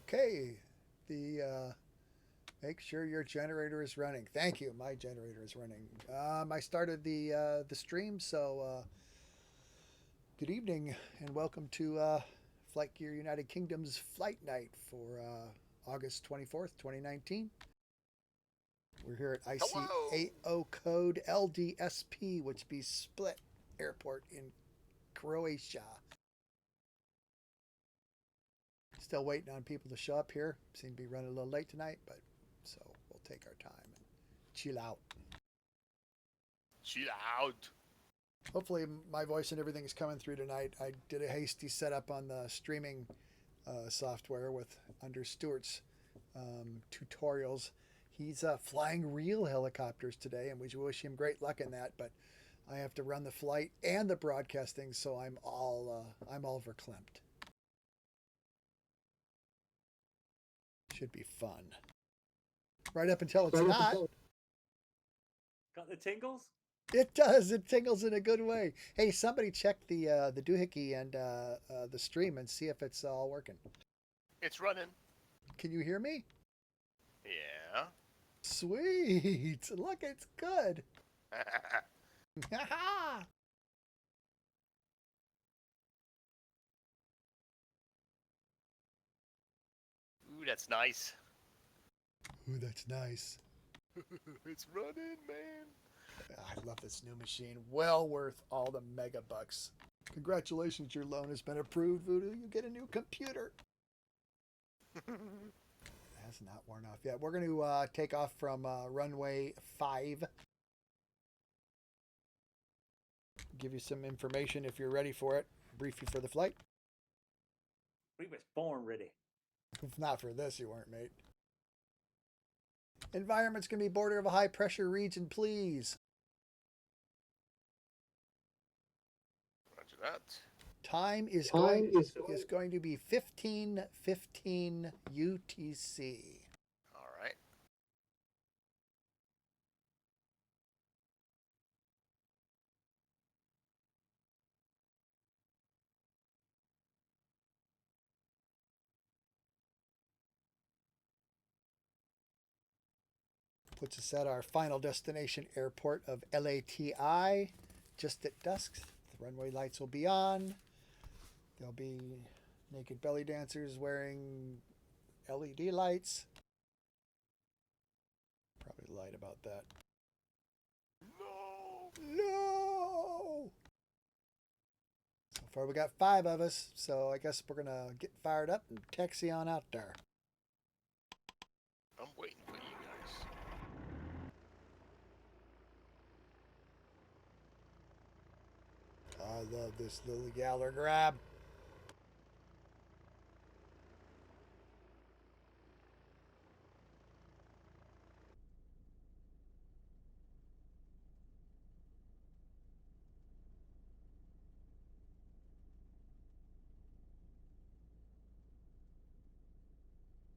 Okay. The make sure your generator is running. Thank you. My generator is running. I started the stream, so good evening and welcome to Flight Gear United Kingdom's Flight Night for August 24th, 2019. We're here at Hello. ICAO code LDSP, which be Split Airport in Croatia. Still waiting on people to show up here. Seem to be running a little late tonight, but so we'll take our time and chill out. Chill out. Hopefully my voice and everything is coming through tonight. I did a hasty setup on the streaming software with under Stuart's tutorials. He's flying real helicopters today, and we wish him great luck in that. But I have to run the flight and the broadcasting, so I'm all verklempt. Should be fun. Right up until it's not. Got the tingles? It does. It tingles in a good way. Hey, somebody check the doohickey and the stream and see if it's all working. It's running. Can you hear me? Yeah. Sweet. Look, it's good. Ooh, that's nice. Ooh, that's nice. It's running, man. I love this new machine. Well worth all the mega bucks. Congratulations, your loan has been approved, Voodoo. You get a new computer. It has not worn off yet. We're going to take off from runway 5. Give you some information if you're ready for it. Brief you for the flight. We was born ready. If not for this, you weren't, mate. Environment's going to be border of a high pressure region, please. Roger that. Time is going to be 15:15 UTC. All right. Puts us at our final destination airport of LATI. Just at dusk, the runway lights will be on. There'll be naked belly dancers wearing LED lights. Probably lied about that. No! So far we got 5 of us, so I guess we're gonna get fired up and taxi on out there. I'm waiting for you guys. I love this little yaller grab.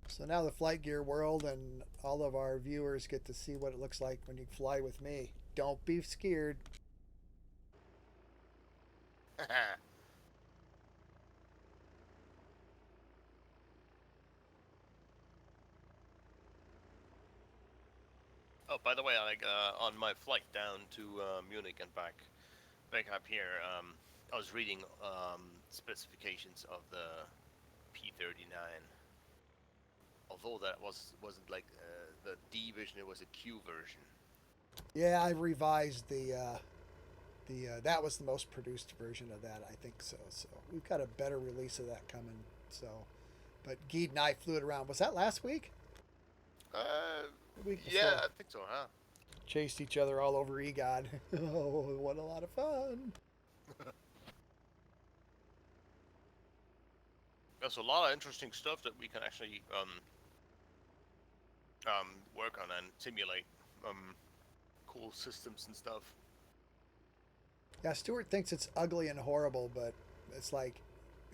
So now the flight gear world and all of our viewers get to see what it looks like when you fly with me. Don't be scared. Oh, by the way, on my flight down to Munich and back up here, I was reading specifications of the P39. Although that wasn't like the D version, it was a Q version. Yeah, I revised the that was the most produced version of that, I think so. So we've got a better release of that coming. So, but Geed and I flew it around. Was that last week? The week before. Yeah, I think so, huh? Chased each other all over EGOD. Oh, what a lot of fun! There's a lot of interesting stuff that we can actually work on and simulate cool systems and stuff. Yeah, Stuart thinks it's ugly and horrible, but it's like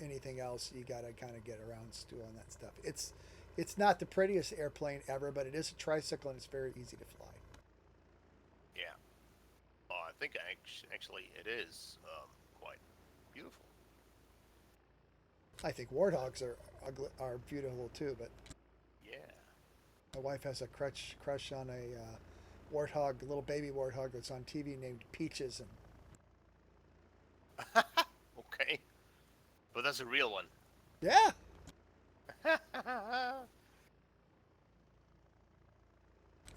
anything else. You gotta kind of get around Stu on that stuff. It's not the prettiest airplane ever, but it is a tricycle and it's very easy to fly. Yeah. I think actually it is quite beautiful. I think warthogs are ugly, are beautiful too, but Yeah. my wife has a crush on a warthog, a little baby warthog that's on TV named Peaches, and Okay. But that's a real one. yeah,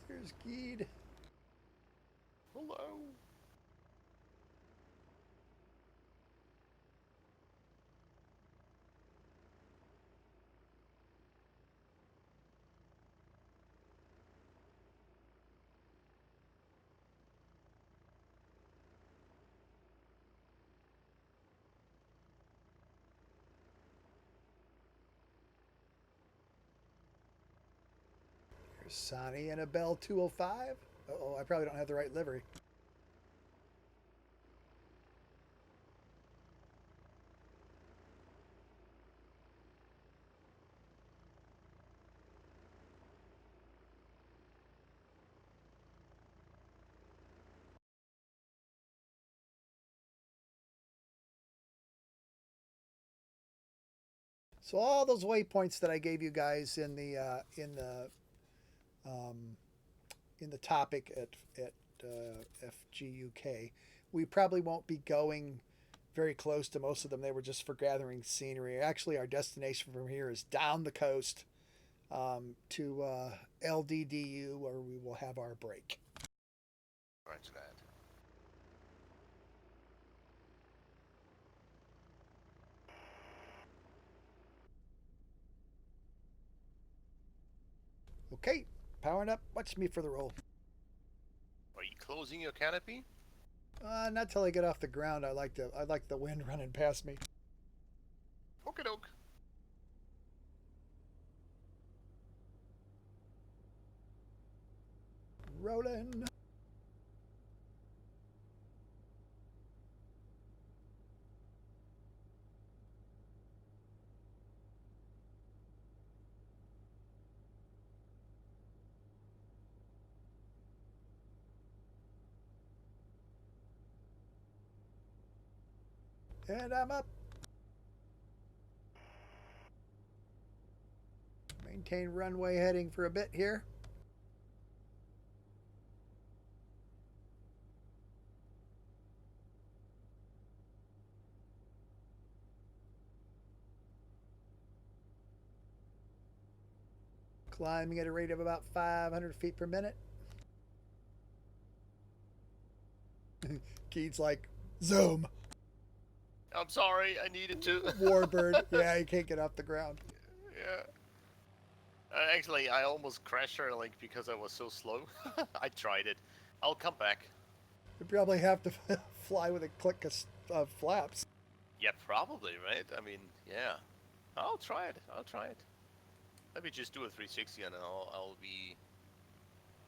here's Geed. Hello. Here's Sonny and a Bell 205. Oh, I probably don't have the right livery. So all those waypoints that I gave you guys um, in the topic at FGUK, we probably won't be going very close to most of them. They were just for gathering scenery. Actually, our destination from here is down the coast to LDDU, where we will have our break. Roger that. Okay, powering up. Watch me for the roll. Are you closing your canopy? Not till I get off the ground. I like the wind running past me. Okie doke. Rolling. And I'm up. Maintain runway heading for a bit here. Climbing at a rate of about 500 feet per minute. Keith's like, zoom. I'm sorry, I needed to. Warbird. Yeah, you can't get off the ground. Yeah. Actually, I almost crashed her like because I was so slow. I tried it. I'll come back. You probably have to fly with a click of flaps. Yeah, probably, right? I mean, yeah. I'll try it. I'll try it. Let me just do a 360 and I'll be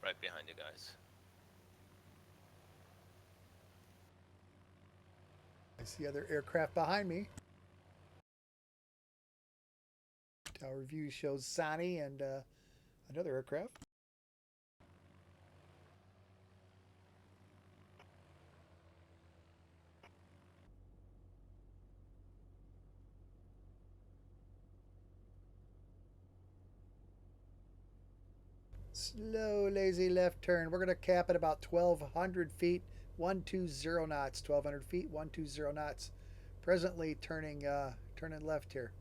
right behind you guys. I see other aircraft behind me. Tower view shows Sani and another aircraft. Slow, lazy left turn. We're going to cap at about 1,200 feet, 120 knots. 1,200 feet, 120 knots. Presently turning left here.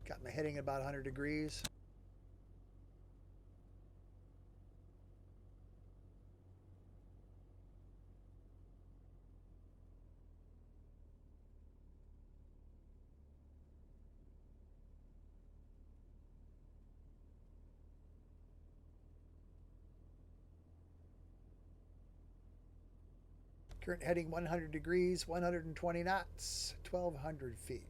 Got my heading about 100 degrees. Current heading 100 degrees, 120 knots, 1,200 feet.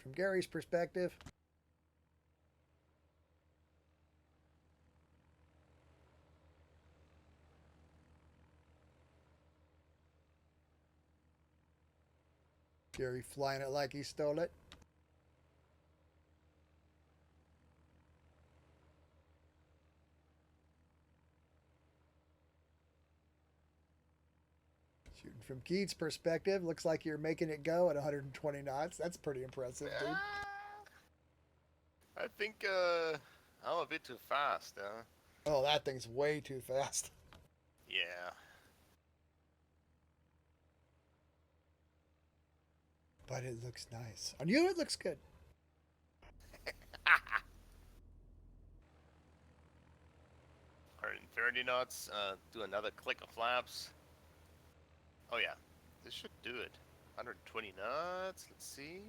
from Gary's perspective. Gary flying it like he stole it. Shooting from Keith's perspective, looks like you're making it go at 120 knots. That's pretty impressive, dude. I think I'm a bit too fast, huh? Oh, that thing's way too fast. Yeah. But it looks nice. On you, it looks good. 130 knots. Do another click of flaps. Oh yeah, this should do it. 120 knots. Let's see.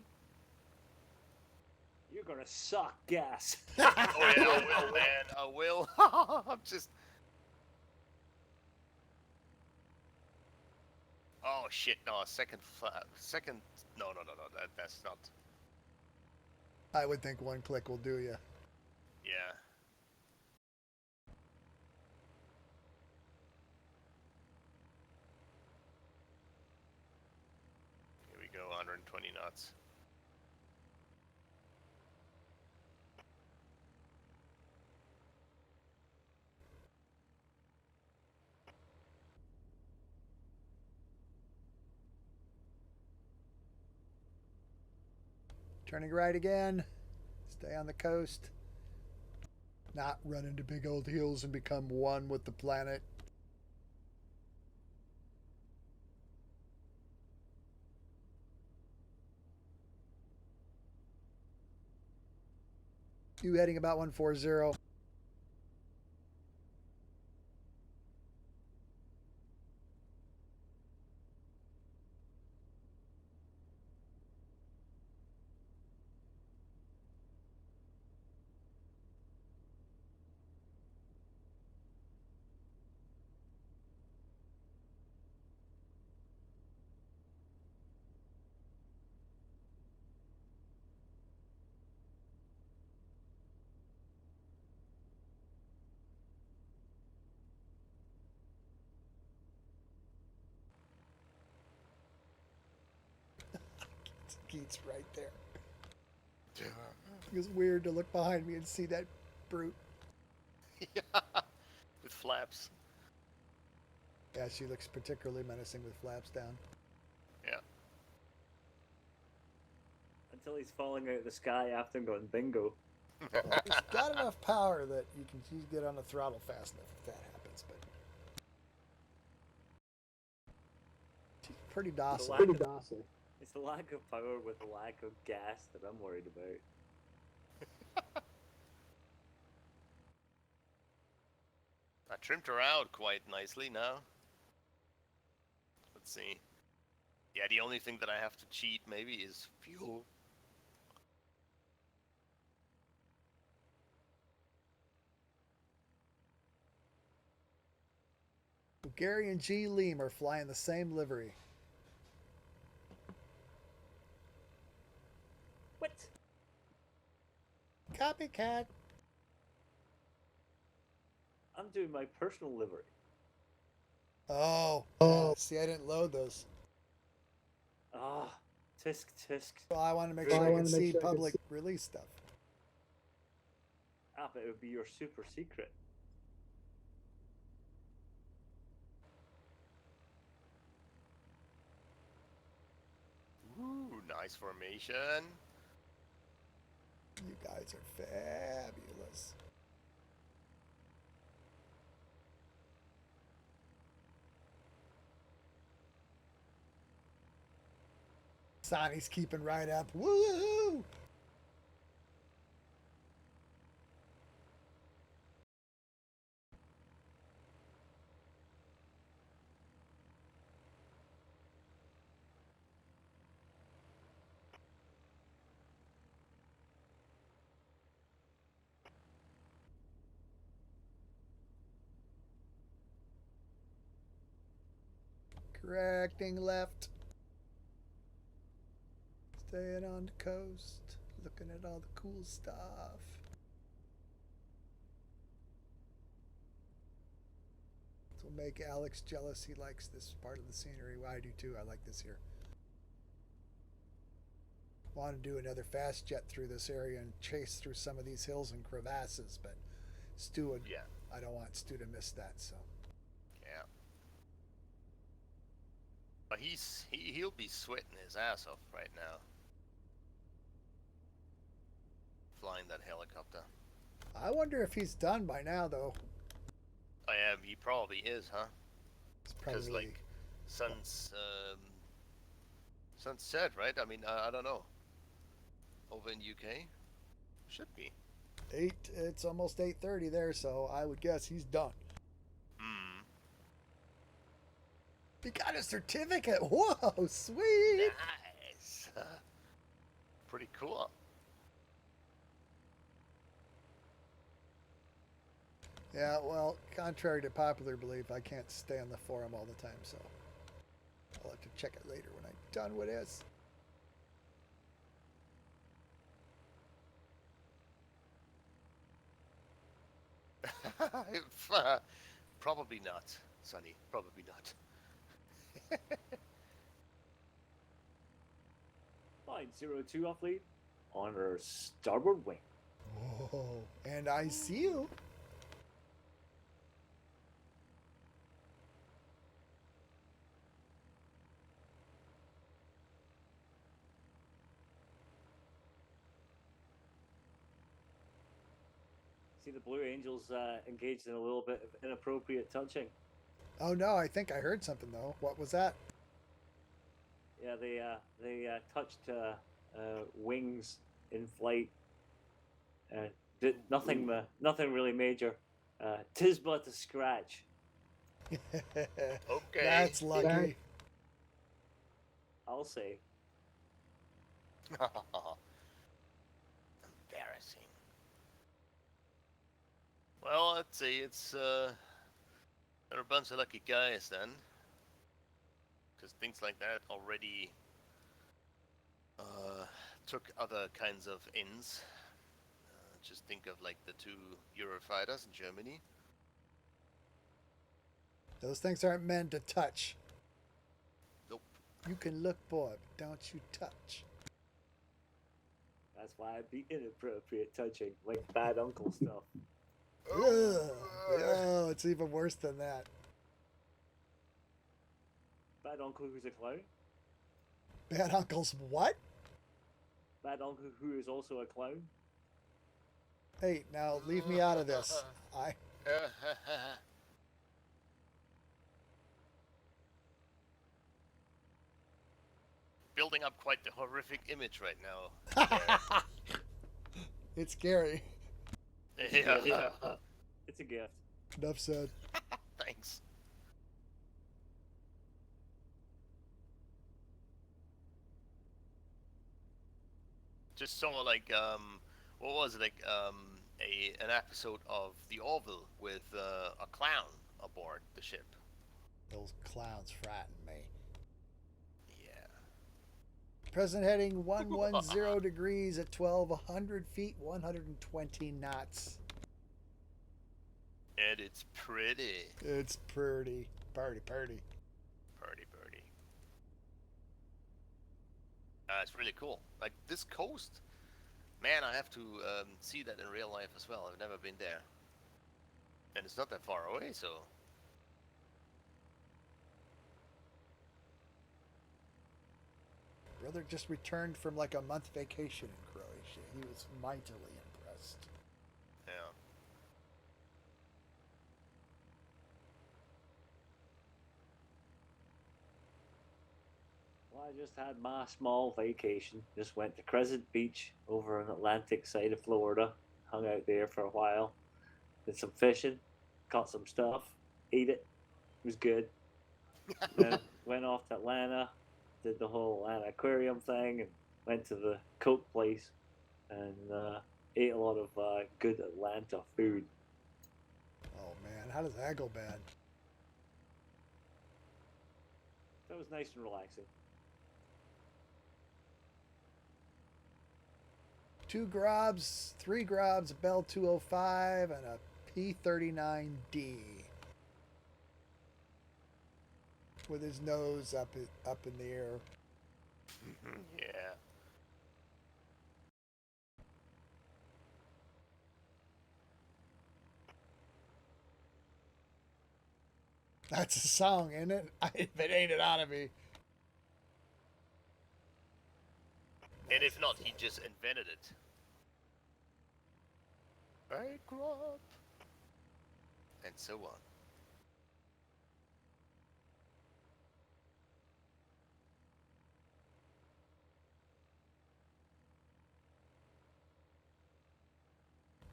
You're gonna suck gas. Oh yeah, I will, man. I will. I'm just. Oh shit! No, second flap. Second. No. That's not. I would think one click will do you. Yeah. Here we go. 120 knots. Turning right again. Stay on the coast. Not run into big old hills and become one with the planet. You heading about 140. Keats right there. It was weird to look behind me and see that brute. Yeah. With flaps. Yeah, she looks particularly menacing with flaps down. Yeah. Until he's falling out of the sky after going bingo. Well, he's got enough power that you can get on the throttle fast enough if that happens, but she's pretty docile. It's the lack of power with the lack of gas that I'm worried about. I trimmed her out quite nicely now. Let's see. Yeah, the only thing that I have to cheat maybe is fuel. Gary and G. Leem are flying the same livery. What? Copycat. I'm doing my personal livery. Oh. See, I didn't load those. Ah, tisk. Well, I want to make sure I can see public release stuff. Ah, but it would be your super secret. Ooh, nice formation. You guys are fabulous. Sonny's keeping right up. Woo! Correcting left. Staying on the coast, looking at all the cool stuff. This will make Alex jealous. He likes this part of the scenery. Well, I do too. I like this here. Want to do another fast jet through this area and chase through some of these hills and crevasses, but Stu would. Yeah. I don't want Stu to miss that. So. Yeah. But he'll be sweating his ass off right now. Flying that helicopter. I wonder if he's done by now, though. He probably is, huh? It's Because probably like, sunset, right? I mean, I don't know. Over in UK, should be. 8. It's almost 8:30 there, so I would guess he's done. Hmm. He got a certificate. Whoa, sweet. Nice. Pretty cool. Yeah, well, contrary to popular belief, I can't stay on the forum all the time, so I'll have to check it later when I'm done with this. Probably not, Sonny. Probably not. Flight 02 off lead on our starboard wing. Oh, and I see you. See the Blue Angels engaged in a little bit of inappropriate touching. Oh no, I think I heard something though. What was that? Yeah, they touched wings in flight. Did nothing really major. Tis but a scratch. Okay. That's lucky. I'll say. Embarrassing. Well, let's see. They're a bunch of lucky guys then, because things like that already took other kinds of ends. Just think of like the 2 Eurofighters in Germany. Those things aren't meant to touch. Nope. You can look, boy, but don't you touch. That's why I'd be inappropriate touching, like bad uncle stuff. Ugh. Oh, it's even worse than that. Bad uncle who's a clown. Bad uncle's what? Bad uncle who is also a clown. Hey, now leave me out of this. Building up quite the horrific image right now. It's scary. Yeah. It's a gift. Enough said. Thanks. Just saw like what was it, like an episode of The Orville with a clown aboard the ship. Those clowns frighten me. Yeah. Present heading 110 degrees at 1,200 feet, 120 knots. And it's pretty. It's pretty. Party. Pretty. It's really cool. Like this coast, man, I have to see that in real life as well. I've never been there. And it's not that far away, so. Brother just returned from like a month vacation in Croatia. He was mightily impressed. Yeah. Well, I just had my small vacation. Just went to Crescent Beach over on the Atlantic side of Florida. Hung out there for a while. Did some fishing. Caught some stuff. Ate it. It was good. Then went off to Atlanta. Did the whole Atlanta aquarium thing. And went to the Coke place. And ate a lot of good Atlanta food. Oh man, how does that go bad? That was nice and relaxing. 2 grobs, 3 grobs, a Bell 205, and a P39D with his nose up in the air. Yeah. That's a song, isn't it? It ain't it out of me. And if not, he just invented it. I grew up. And so on.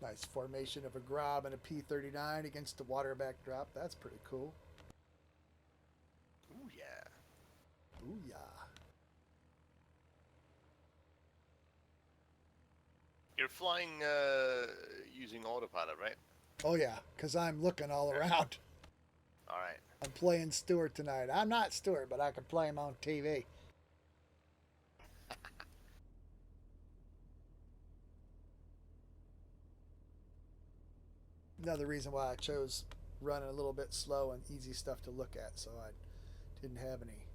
Nice formation of a Grob and a P39 against the water backdrop. That's pretty cool. Ooh, yeah. Ooh, yeah. You're flying using autopilot, right? Oh, yeah, because I'm looking all around. All right. I'm playing Stewart tonight. I'm not Stewart, but I can play him on TV. Another reason why I chose running a little bit slow and easy stuff to look at, so I didn't have any.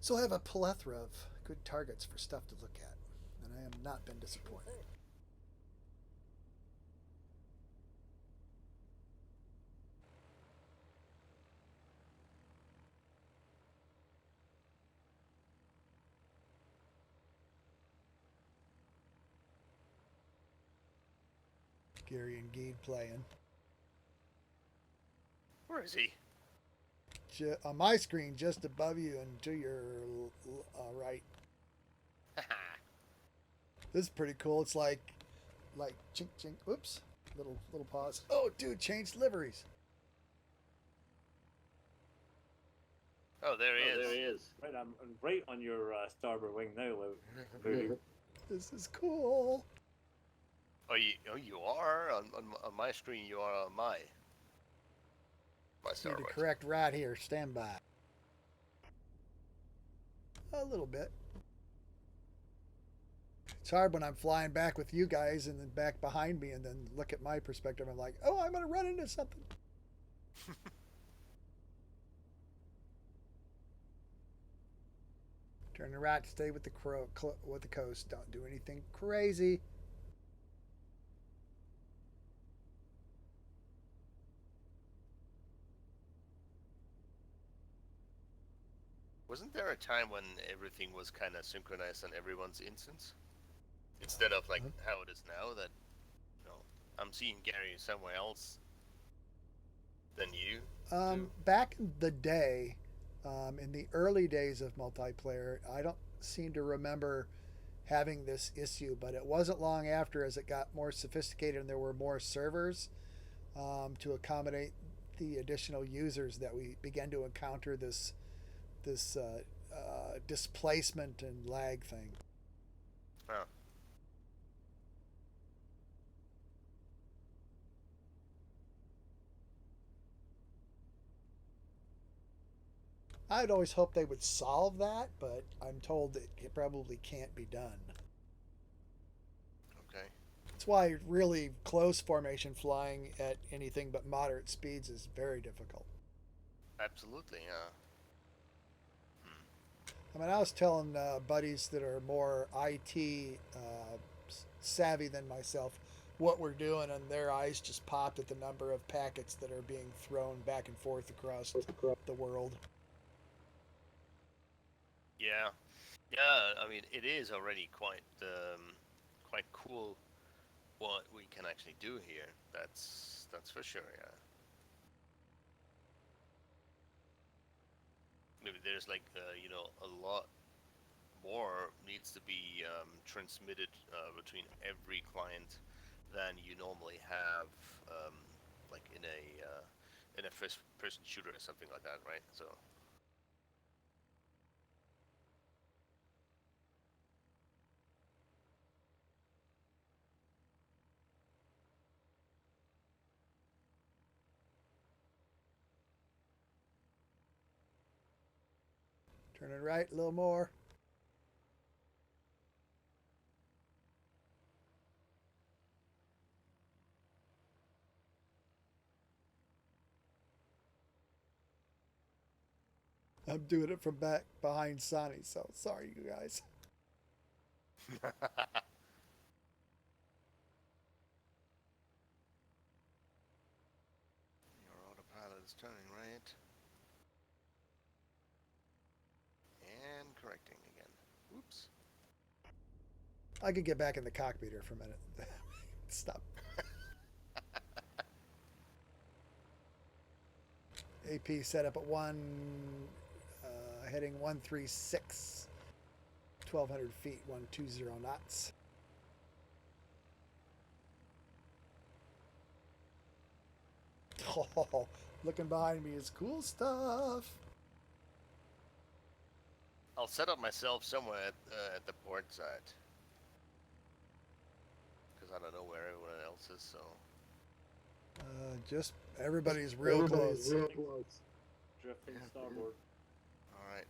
So I have a plethora of good targets for stuff to look at, and I have not been disappointed. Gary and Geed playing. Where is he? On my screen, just above you and to your right. This is pretty cool. It's like chink chink. Oops, little pause. Oh, dude, changed liveries. Oh, there he is. There he is. Right, I'm right on your starboard wing now, Luke. This is cool. Oh, you are on my screen. You are on my Need starboard. to correct right here. Stand by. A little bit. It's hard when I'm flying back with you guys and then back behind me and then look at my perspective. I'm like, oh, I'm going to run into something. Turn to right, stay with the coast. Don't do anything crazy. Wasn't there a time when everything was kind of synchronized on everyone's instance? Instead of like how it is now that, I'm seeing Gary somewhere else than you. Back in the day, in the early days of multiplayer, I don't seem to remember having this issue, but it wasn't long after as it got more sophisticated and there were more servers to accommodate the additional users that we began to encounter this displacement and lag thing. Oh. I'd always hoped they would solve that, but I'm told that it probably can't be done. Okay. That's why really close formation flying at anything but moderate speeds is very difficult. Absolutely, yeah. I mean, I was telling buddies that are more IT savvy than myself what we're doing, and their eyes just popped at the number of packets that are being thrown back and forth across the world. Yeah. I mean, it is already quite cool what we can actually do here. That's for sure. Yeah. Maybe there's like a lot more needs to be transmitted between every client than you normally have, like in a first-person shooter or something like that, right? So. Turn it right a little more. I'm doing it from back behind Sonny, so sorry, you guys. Your autopilot is turning right. And correcting again. Oops. I could get back in the cockpit here for a minute. Stop. AP set up at 1, heading 136, 1,200 feet, 120 knots. Oh, looking behind me is cool stuff. I'll set up myself somewhere at the port side. Because I don't know where everyone else is, so... Just everybody's real close. Real close. Drifting starboard. Alright.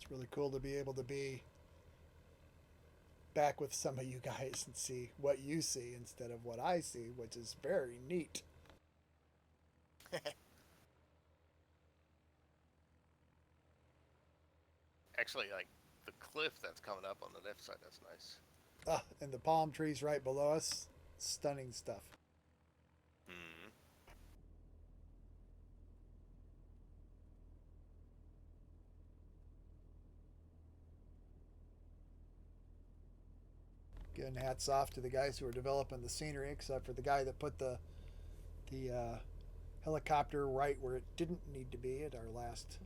It's really cool to be able to be back with some of you guys and see what you see instead of what I see, which is very neat. Actually, like, the cliff that's coming up on the left side, that's nice. And the palm trees right below us, stunning stuff. Hmm. Again, hats off to the guys who are developing the scenery, except for the guy that put the helicopter right where it didn't need to be at our last.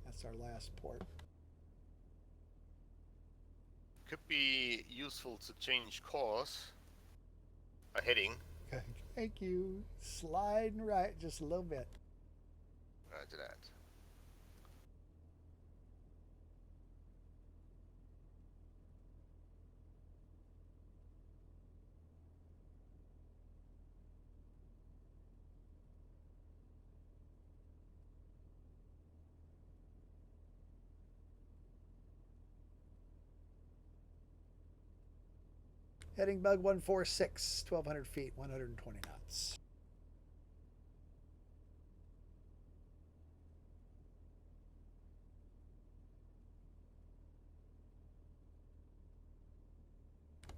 That's our last port. Could be useful to change course. A heading. Okay, thank you. Sliding right just a little bit. Roger that. Heading bug 146, 1,200 feet, 120 knots.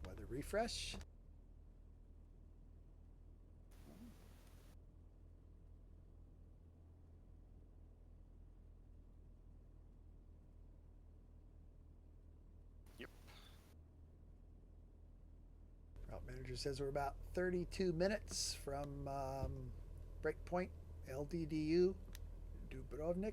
Weather refresh. Yep. Route manager says we're about 32 minutes from breakpoint LDDU Dubrovnik.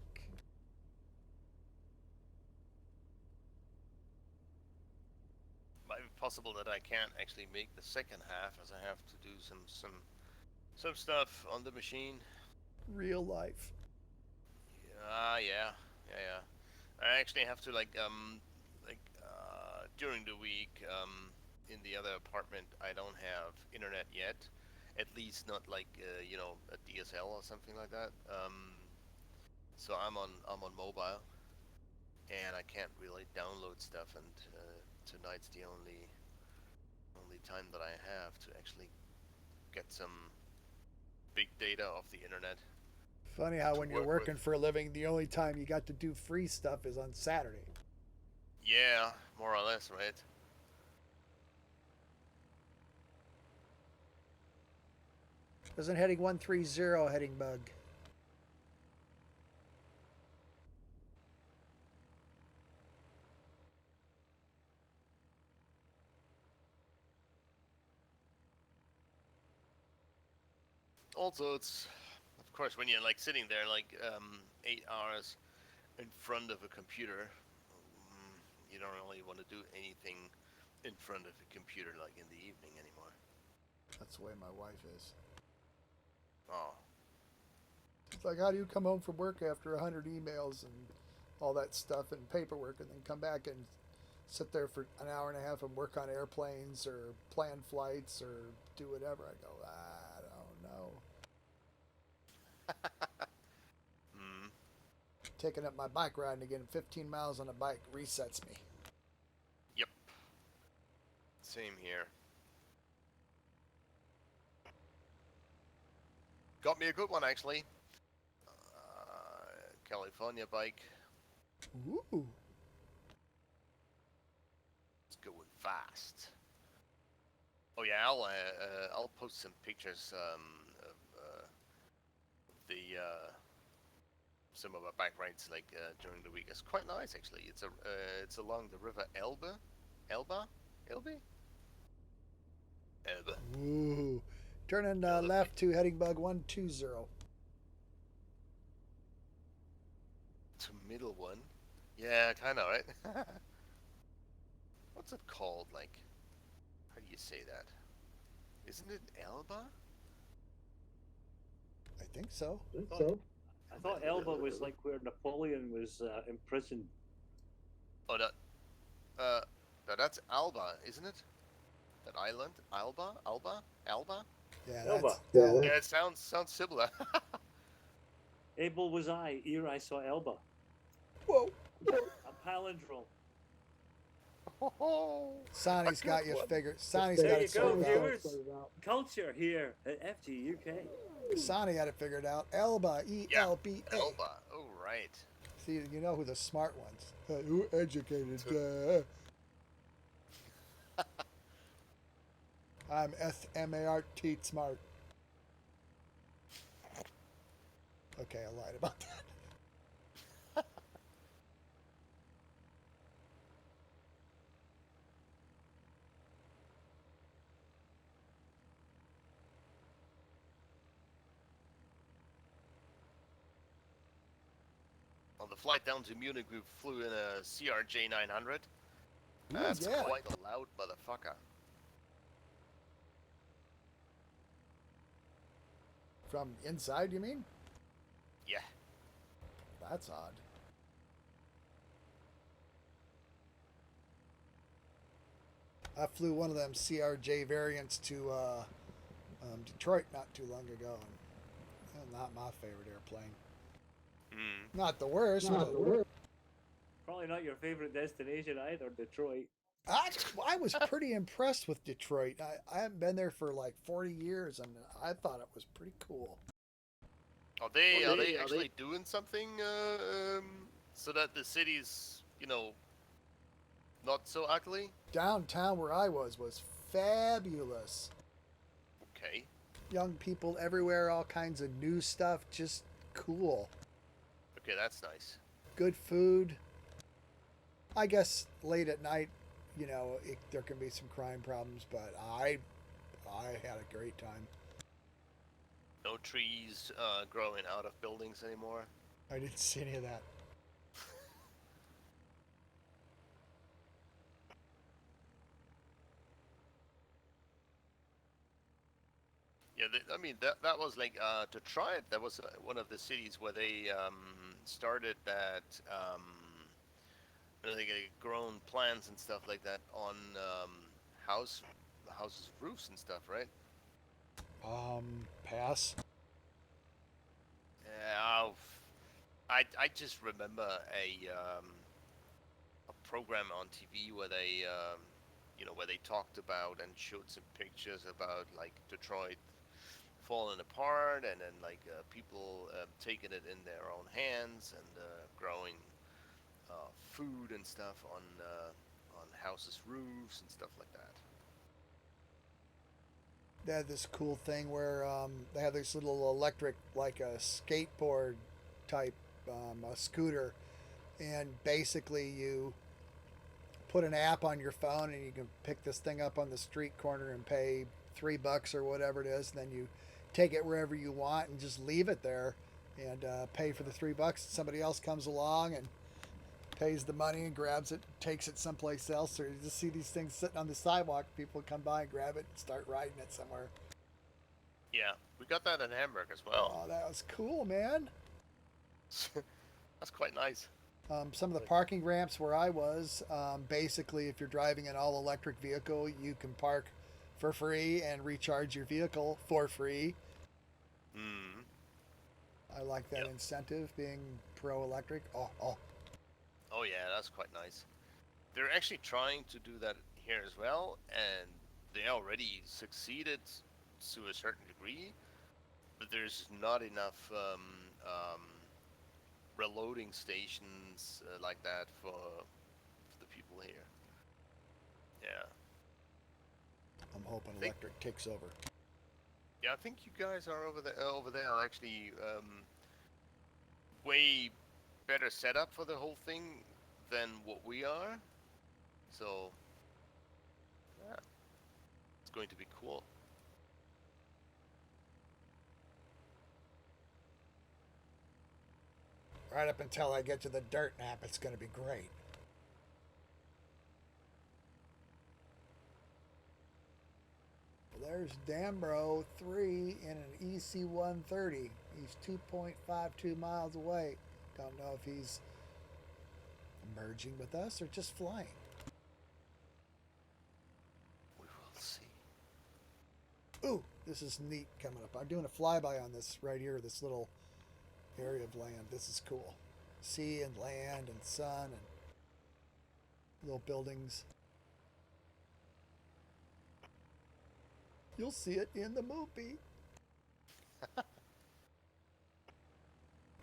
Might be possible that I can't actually make the second half, as I have to do some stuff on the machine. Real life. Yeah. I actually have to during the week in the other apartment I don't have internet yet, at least not like a DSL or something like that. So I'm on mobile, and I can't really download stuff. And tonight's the only time that I have to actually get some big data off the internet. Funny how when you're work working for a living, the only time you got to do free stuff is on Saturday. Yeah, more or less, right? Isn't heading 130 heading bug? Also, it's of course when you're like sitting there like 8 hours in front of a computer, you don't really want to do anything in front of a computer like in the evening anymore. That's the way my wife is. Oh, It's like, how do you come home from work after 100 emails and all that stuff and paperwork and then come back and sit there for an hour and a half and work on airplanes or plan flights or do whatever? I go, I don't know. mm, Taking up my bike ride and getting 15 miles on a bike resets me. yep, same here. Got me a good one actually. California bike. Ooh. It's going fast. Oh yeah, I'll post some pictures of the some of our bike rides like during the week. It's quite nice actually. It's along the river Elbe, Elba, Elbe, Elbe. Ooh. Turning Elbe. left to heading bug 120. To middle one. Yeah, kind of right. What's it called? Like, how do you say that? Isn't it Elba? I think so. I thought Elba was like where Napoleon was imprisoned. Oh, uh, that's Alba, isn't it? That island, Alba. Yeah, Elba. that's Yeah, it sounds similar. Able was I, ere I saw Elba. Whoa. A palindrome. Sonny's got you figured. Sonny's There got you it go, sorted out. viewers. Culture here at FGUK. Sonny had it figured out. Elba, E-L-B-A. Elba. Oh, right. See, you know who the smart ones. Who educated? I'm S-M-A-R-T smart. Okay, I lied about that. On the flight down to Munich, we flew in a CRJ 900. That's yeah. quite a loud motherfucker. From inside, you mean? Yeah. That's odd. I flew one of them CRJ variants to Detroit not too long ago. And not my favorite airplane. Not the worst. Probably not your favorite destination either, Detroit. I was pretty impressed with Detroit. I haven't been there for like 40 years, and I thought it was pretty cool. Are they actually doing something so that the city's, not so ugly? Downtown where I was fabulous. Okay. Young people everywhere, all kinds of new stuff, just cool. Okay, that's nice. Good food. I guess late at night, there can be some crime problems, but I had a great time. No trees growing out of buildings anymore. I didn't see any of that. Yeah, that was like Detroit. That was one of the cities where they started that. They grown plants and stuff like that on houses' roofs and stuff, right? Pass. Yeah, I just remember a program on TV where they where they talked about and showed some pictures about like Detroit falling apart, and then like people taking it in their own hands and growing food and stuff on houses' roofs and stuff like that. They had this cool thing where they have this little electric, like a skateboard type, a scooter, and basically you put an app on your phone and you can pick this thing up on the street corner and pay $3 or whatever it is, and then you take it wherever you want and just leave it there and pay for the $3. Somebody else comes along and pays the money and grabs it, takes it someplace else. Or you just see these things sitting on the sidewalk. People come by and grab it and start riding it somewhere. Yeah, we got that in Hamburg as well. Oh, that was cool, man. That's quite nice. Some of the parking ramps where I was, basically, if you're driving an all-electric vehicle, you can park for free and recharge your vehicle for free. Hmm. I like that incentive, being pro-electric. Oh. Oh yeah, that's quite nice. They're actually trying to do that here as well, and they already succeeded to a certain degree, but there's not enough reloading stations like that for the people here. Yeah. I'm hoping think- electric takes over. Yeah, I think you guys are over there are actually way better setup for the whole thing than what we are. So yeah, it's going to be cool. Right up until I get to the dirt map, it's going to be great. There's Dambro 3 in an EC-130. He's 2.52 miles away. Don't know if he's merging with us or just flying. We will see. Ooh, this is neat coming up. I'm doing a flyby on this right here, this little area of land. This is cool. Sea and land and sun and little buildings. You'll see it in the movie.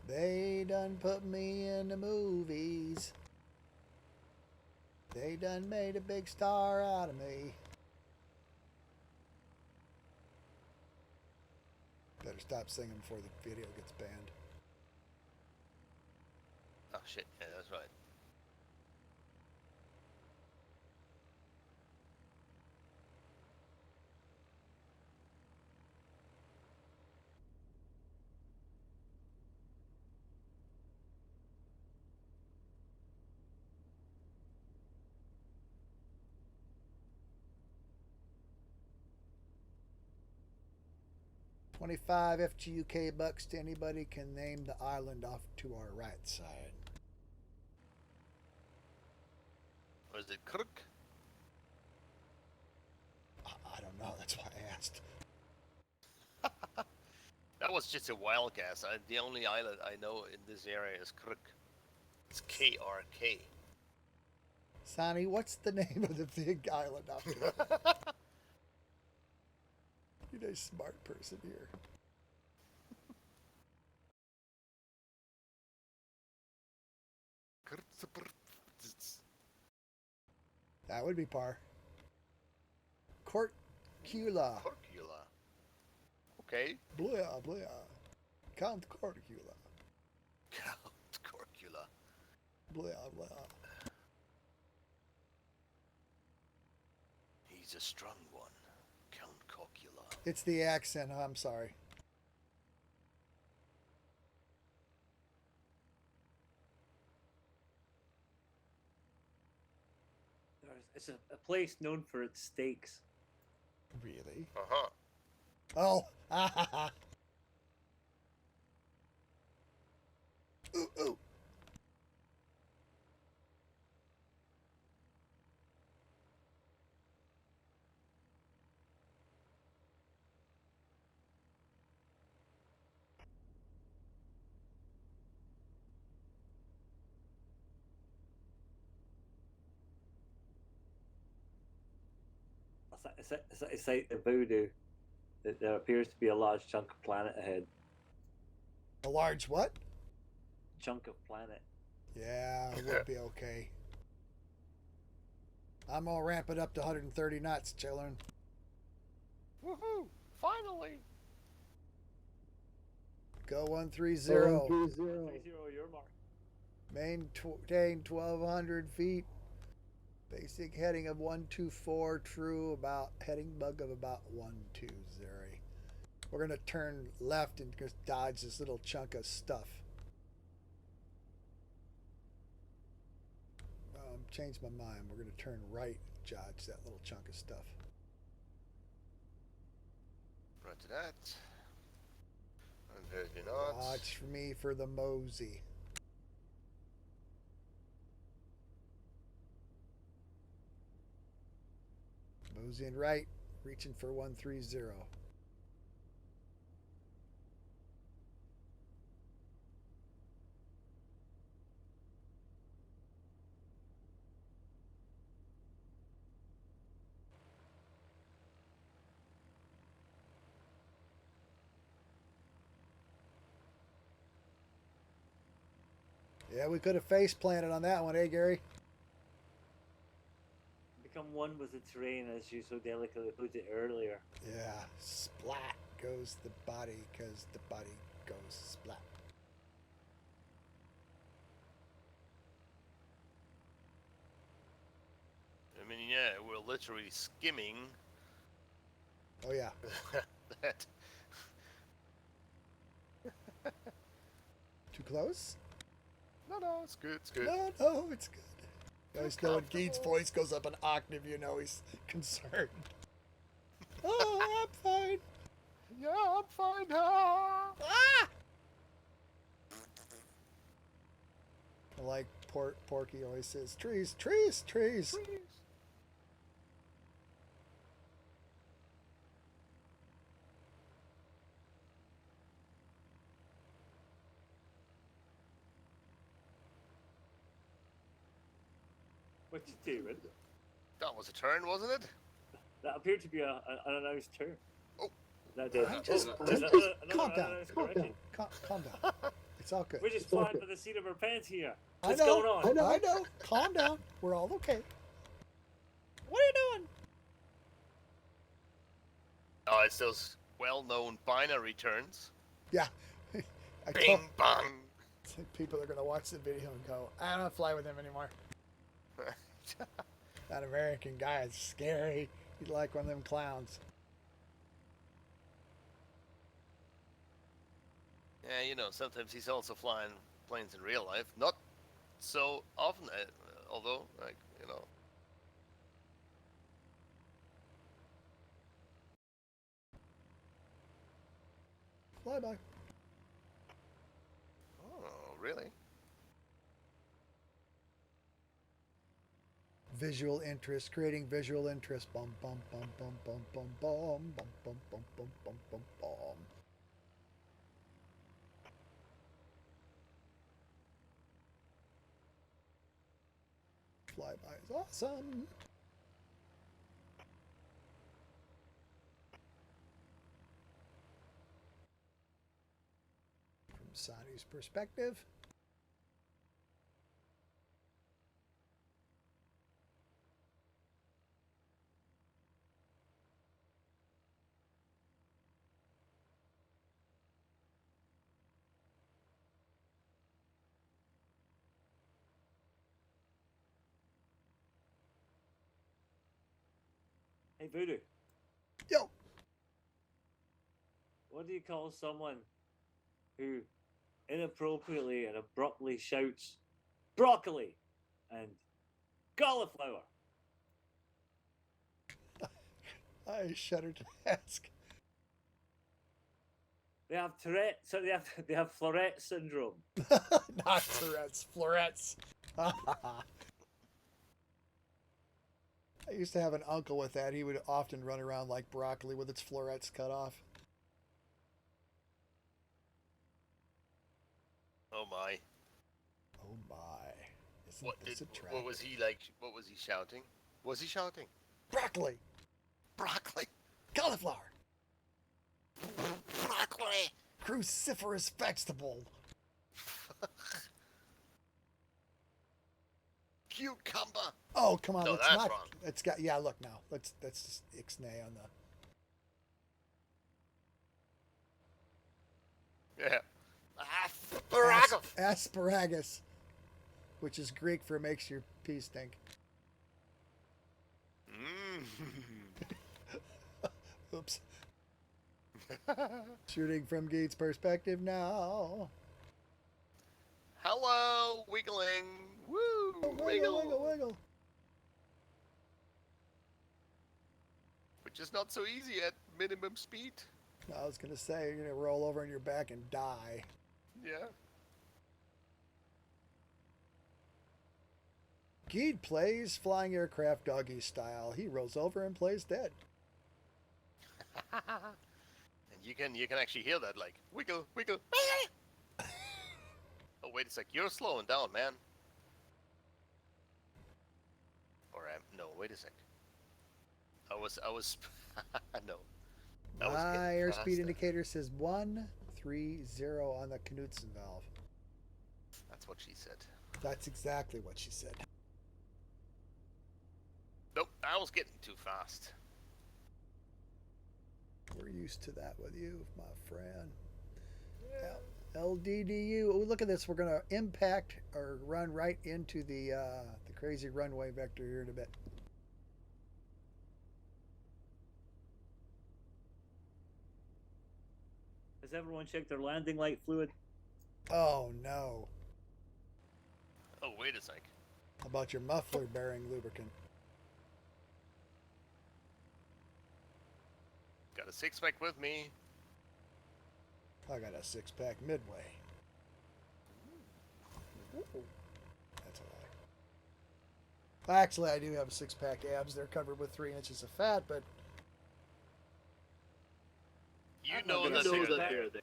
They done put me in the movies. They done made a big star out of me. Better stop singing before the video gets banned. Oh shit, yeah, that's right. $25 FGUK bucks to anybody can name the island off to our right side. Was it Kruk? I don't know. That's why I asked. That was just a wild guess. The only island I know in this area is Kruk. It's KRK. Sonny, what's the name of the big island off to the right? You're a smart person here. That would be par. Corcula. Corcula. Okay. Blah, blah. Count Corcula. Count Corcula. Blah, blah. He's a strong one. Count Corcula. It's the accent. I'm sorry. It's a place known for its steaks. Really? Uh-huh. Oh. Ah, ha, ha. Ooh, ooh. It's like the voodoo. That there appears to be a large chunk of planet ahead. A large what? Chunk of planet. Yeah, it would be okay. I'm gonna ramp it up to 130 knots, children. Woohoo! Finally! Go 130. 130, your mark. Maintain 1,200 feet. Basic heading of 124. True about heading bug of about 120. We're going to turn left and just dodge this little chunk of stuff. Changed my mind. We're going to turn right and dodge that little chunk of stuff. Roger that. Untitled not. Watch for me for the mosey. Moseying right, reaching for 130. Yeah, we could have face planted on that one, eh, Gary? Become one with the terrain, as you so delicately put it earlier. Yeah, splat goes the body because the body goes splat. I mean, yeah, we're literally skimming Oh, yeah. that. Too close? No, it's good, it's good. No, it's good. You always know when Gede's Comfortable. voice goes up an octave, you know he's concerned. Oh, I'm fine. Yeah, I'm fine. Ah! Ah! Like Porky always says, trees, trees, trees. Please. What you doing? That was a turn, wasn't it? That appeared to be an unannounced turn. Oh. That did. Just calm down. Calm down. It's all good. We're just flying by the seat of our pants here. I What's know, going on? I know. Calm down. We're all okay. What are you doing? Oh, it's those well-known binary turns. Yeah. I Bing, told bang. people are going to watch the video and go, I don't fly with him anymore. That American guy is scary. He's like one of them clowns. Yeah, you know, sometimes he's also flying planes in real life. Not so often, although, like, you know. Flyby. Oh, really? Visual interest, creating visual interest. Bum bum bum bum bum bum bum bum bum bum bum bum bum bum. Flyby is awesome. From Sani's perspective. Hey, Voodoo. Yo. What do you call someone who inappropriately and abruptly shouts broccoli and cauliflower? I shudder to ask. They have Tourette, so they have Florette syndrome. Not Tourette's, florets. I used to have an uncle with that. He would often run around like broccoli with its florets cut off. Oh my. Oh my. Isn't What this did? attractive? What was he like? What was he shouting? Was he shouting? Broccoli. Broccoli. Cauliflower. Broccoli. Cruciferous vegetable. Cucumber. Oh, come on. No, Let's that's not. wrong. It's got. Yeah, look now. Let's just ixnay on the Yeah. Asparagus. asparagus, which is Greek for makes your pee stink. Mm. Oops. Shooting from Gates' perspective now. Hello, wiggling. Woo! Wiggle, wiggle. Which is not so easy at minimum speed. I was going to say, you're going to roll over on your back and die. Yeah. Geed plays flying aircraft doggy style. He rolls over and plays dead. And you can actually hear that, like, wiggle, wiggle. Oh, wait a sec. You're slowing down, man. Or, no, wait a sec. I was, no. I was My getting airspeed faster. indicator says 130 on the Knudsen valve. That's what she said. That's exactly what she said. Nope, I was getting too fast. We're used to that with you, my friend. LDDU. Oh, look at this. We're going to impact or run right into the crazy runway vector here in a bit. Has everyone checked their landing light fluid? Oh, no. Oh, wait a sec. How about your muffler bearing lubricant? Got a six-pack with me. I got a six-pack midway. That's a lie. Actually, I do have a six-pack abs. They're covered with 3 inches of fat, but You I'm know not that gonna they're say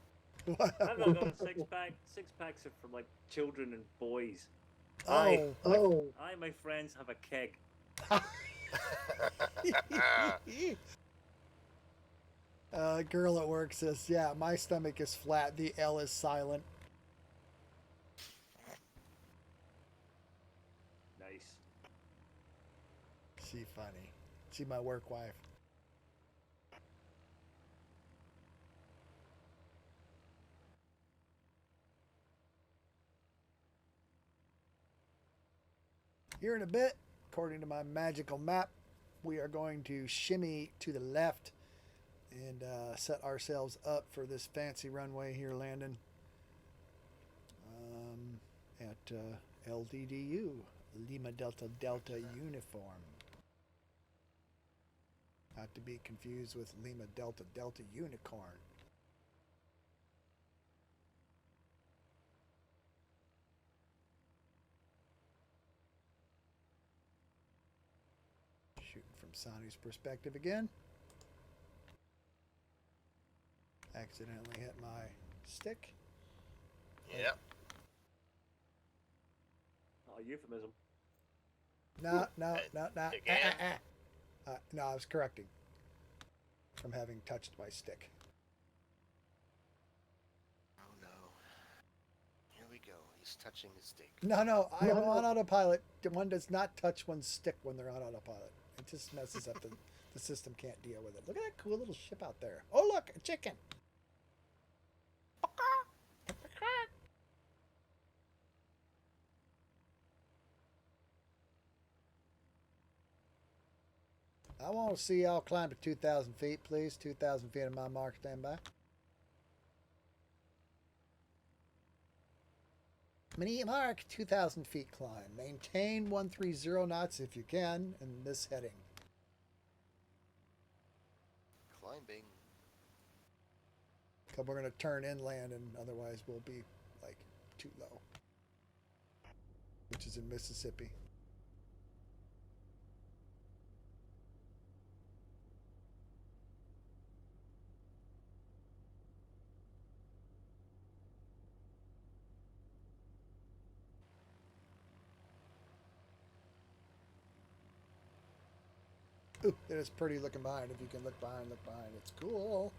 there. I've not got a six-pack. Six-packs are for like children and boys. oh, I, my friends, have a keg. Girl at work says, yeah, my stomach is flat. The L is silent. Nice. She funny. She my work wife. Here in a bit, according to my magical map, we are going to shimmy to the left and set ourselves up for this fancy runway here landing at LDDU, Lima Delta Delta Uniform. Not to be confused with Lima Delta Delta Unicorn. Shooting from Sonny's perspective again. Accidentally hit my stick. Yeah. Not a euphemism. No. Again? No, I was correcting from having touched my stick. Oh no. Here we go. He's touching his stick. No, I'm on autopilot. One does not touch one's stick when they're on autopilot. It just messes up the system can't deal with it. Look at that cool little ship out there. Oh, look, a chicken. I want to see y'all climb to 2,000 feet, please. 2,000 feet on my mark, stand by. Mini mark, 2,000 feet climb. Maintain 130 knots if you can in this heading. Climbing. Because we're going to turn inland and otherwise we'll be like too low. Which is in Mississippi. Ooh, it is pretty looking behind. If you can look behind, look behind. It's cool.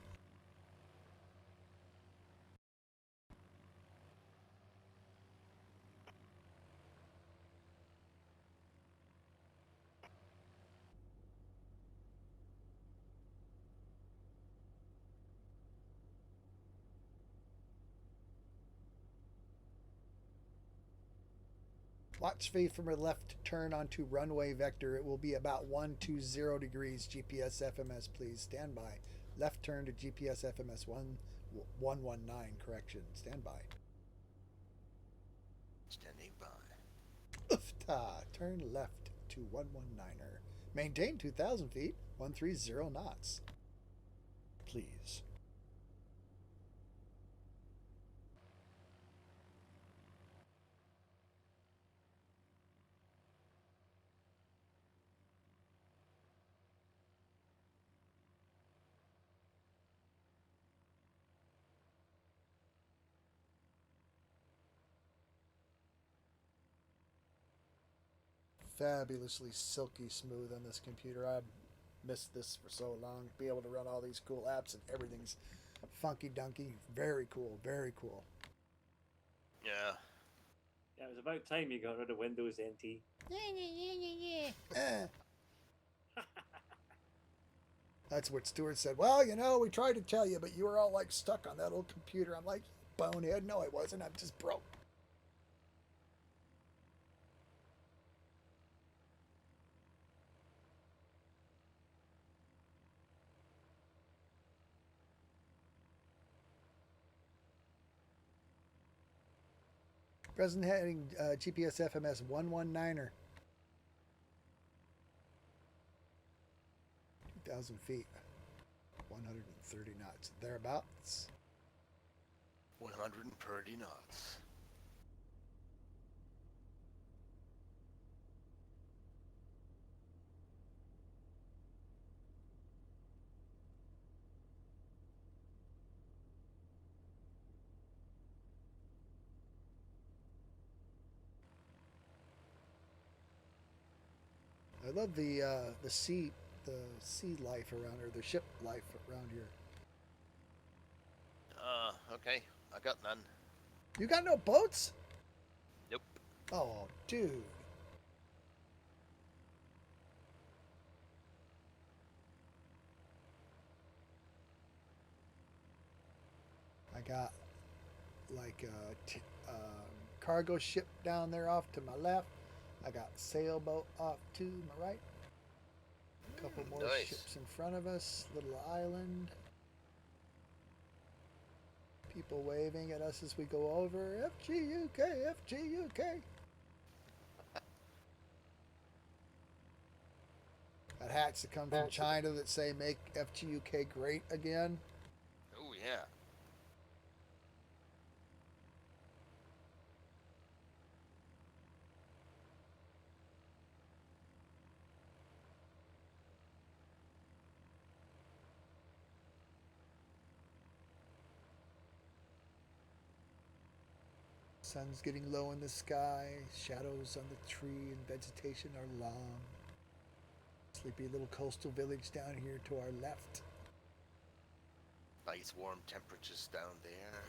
Watch V from your left turn onto runway vector. It will be about 120 degrees. GPS FMS, please. Stand by. Left turn to GPS FMS 119. Correction. Stand by. Standing by. Ufta. Turn left to 119er. Maintain 2,000 feet. 130 knots. Please. Fabulously silky smooth on this computer. I've missed this for so long. Be able to run all these cool apps and everything's funky dunky. Very cool. Very cool. Yeah. Yeah, it was about time you got rid of Windows NT. Eh. That's what Stuart said. Well, we tried to tell you, but you were all like stuck on that old computer. I'm like, bonehead. No, I wasn't. I'm just broke. Present heading GPS FMS 119er. 2,000 feet. 130 knots. Thereabouts. 130 knots. I love the sea life around here, the ship life around here. Okay. I got none. You got no boats? Nope. Oh, dude. I got like a cargo ship down there off to my left. I got sailboat off to my right. A couple more Nice. ships in front of us. Little island. People waving at us as we go over. FGUK, FGUK. Got hats that come from China that say make FGUK great again. Oh, yeah. Sun's getting low in the sky. Shadows on the tree and vegetation are long. Sleepy little coastal village down here to our left. Nice warm temperatures down there.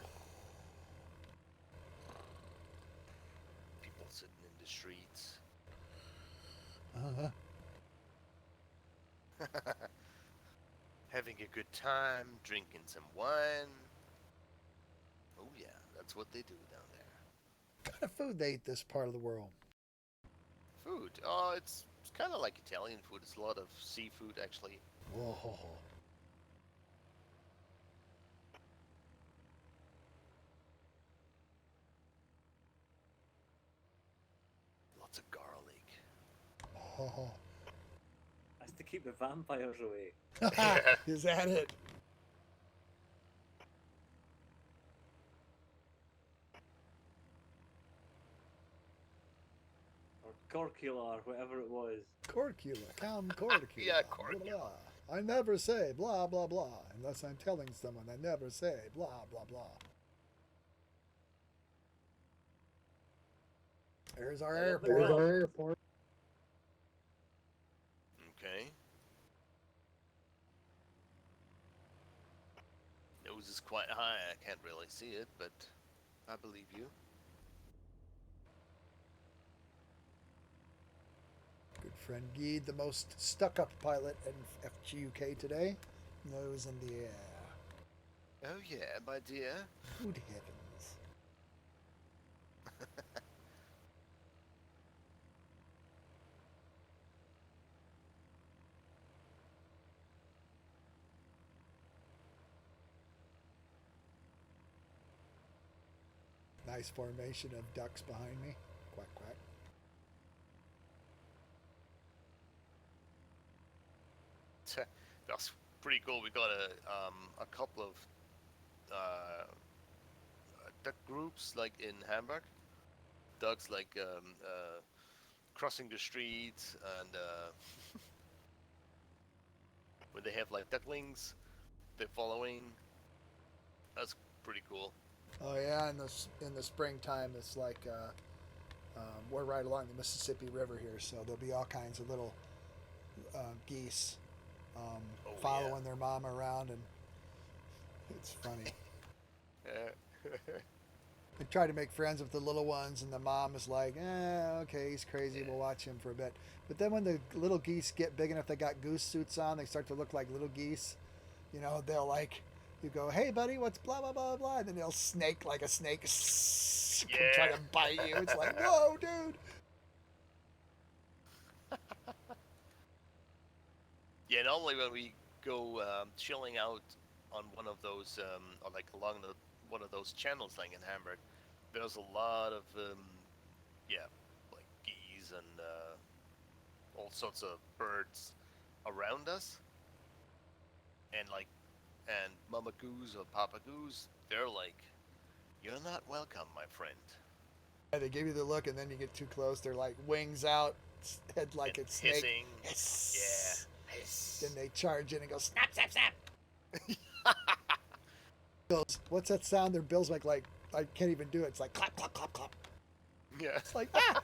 People sitting in the streets. Having a good time, drinking some wine. Oh yeah, that's what they do down there. What kind of food they eat this part of the world? Food. Oh, it's kind of like Italian food. It's a lot of seafood, actually. Whoa. Lots of garlic. Oh. That's to keep the vampires away. Is that it? Or Corcula, or whatever it was. Corcula. Come Corcula. Yeah, Blah, Corcula. blah. I never say blah, blah, blah. Unless I'm telling someone, I never say blah, blah, blah. There's our airport. Okay. Nose is quite high. I can't really see it, but I believe you. Good friend Guy, the most stuck-up pilot in FGUK today. Nose in the air. Oh yeah, my dear. Good heavens. Nice formation of ducks behind me. Quack, quack. That's pretty cool. We got a couple of duck groups like in Hamburg. Ducks like crossing the streets and where they have like ducklings, they're following. That's pretty cool. Oh yeah, in the springtime, it's like we're right along the Mississippi River here, so there'll be all kinds of little geese following their mom around, and it's funny. They try to make friends with the little ones, and the mom is like, okay, he's crazy, we'll watch him for a bit. But then when the little geese get big enough, they got goose suits on, they start to look like little geese. You know, they'll like, you go, hey buddy, what's blah, blah, blah, blah, and then they'll snake like a snake, try to bite you. It's like, whoa, dude. Yeah, normally when we go chilling out on one of those, or like along one of those channels like in Hamburg, there's a lot of, like geese and all sorts of birds around us. And Mama Goose or Papa Goose, they're like, you're not welcome, my friend. Yeah, they give you the look, and then you get too close, they're like wings out, head like it's snake. Hissing. Hiss. Yeah. Hiss. Then they charge in and go snap, snap, snap. Bills, what's that sound? Their bills make like I can't even do it. It's like clap, clap, clap, clap. Yeah. It's like ah.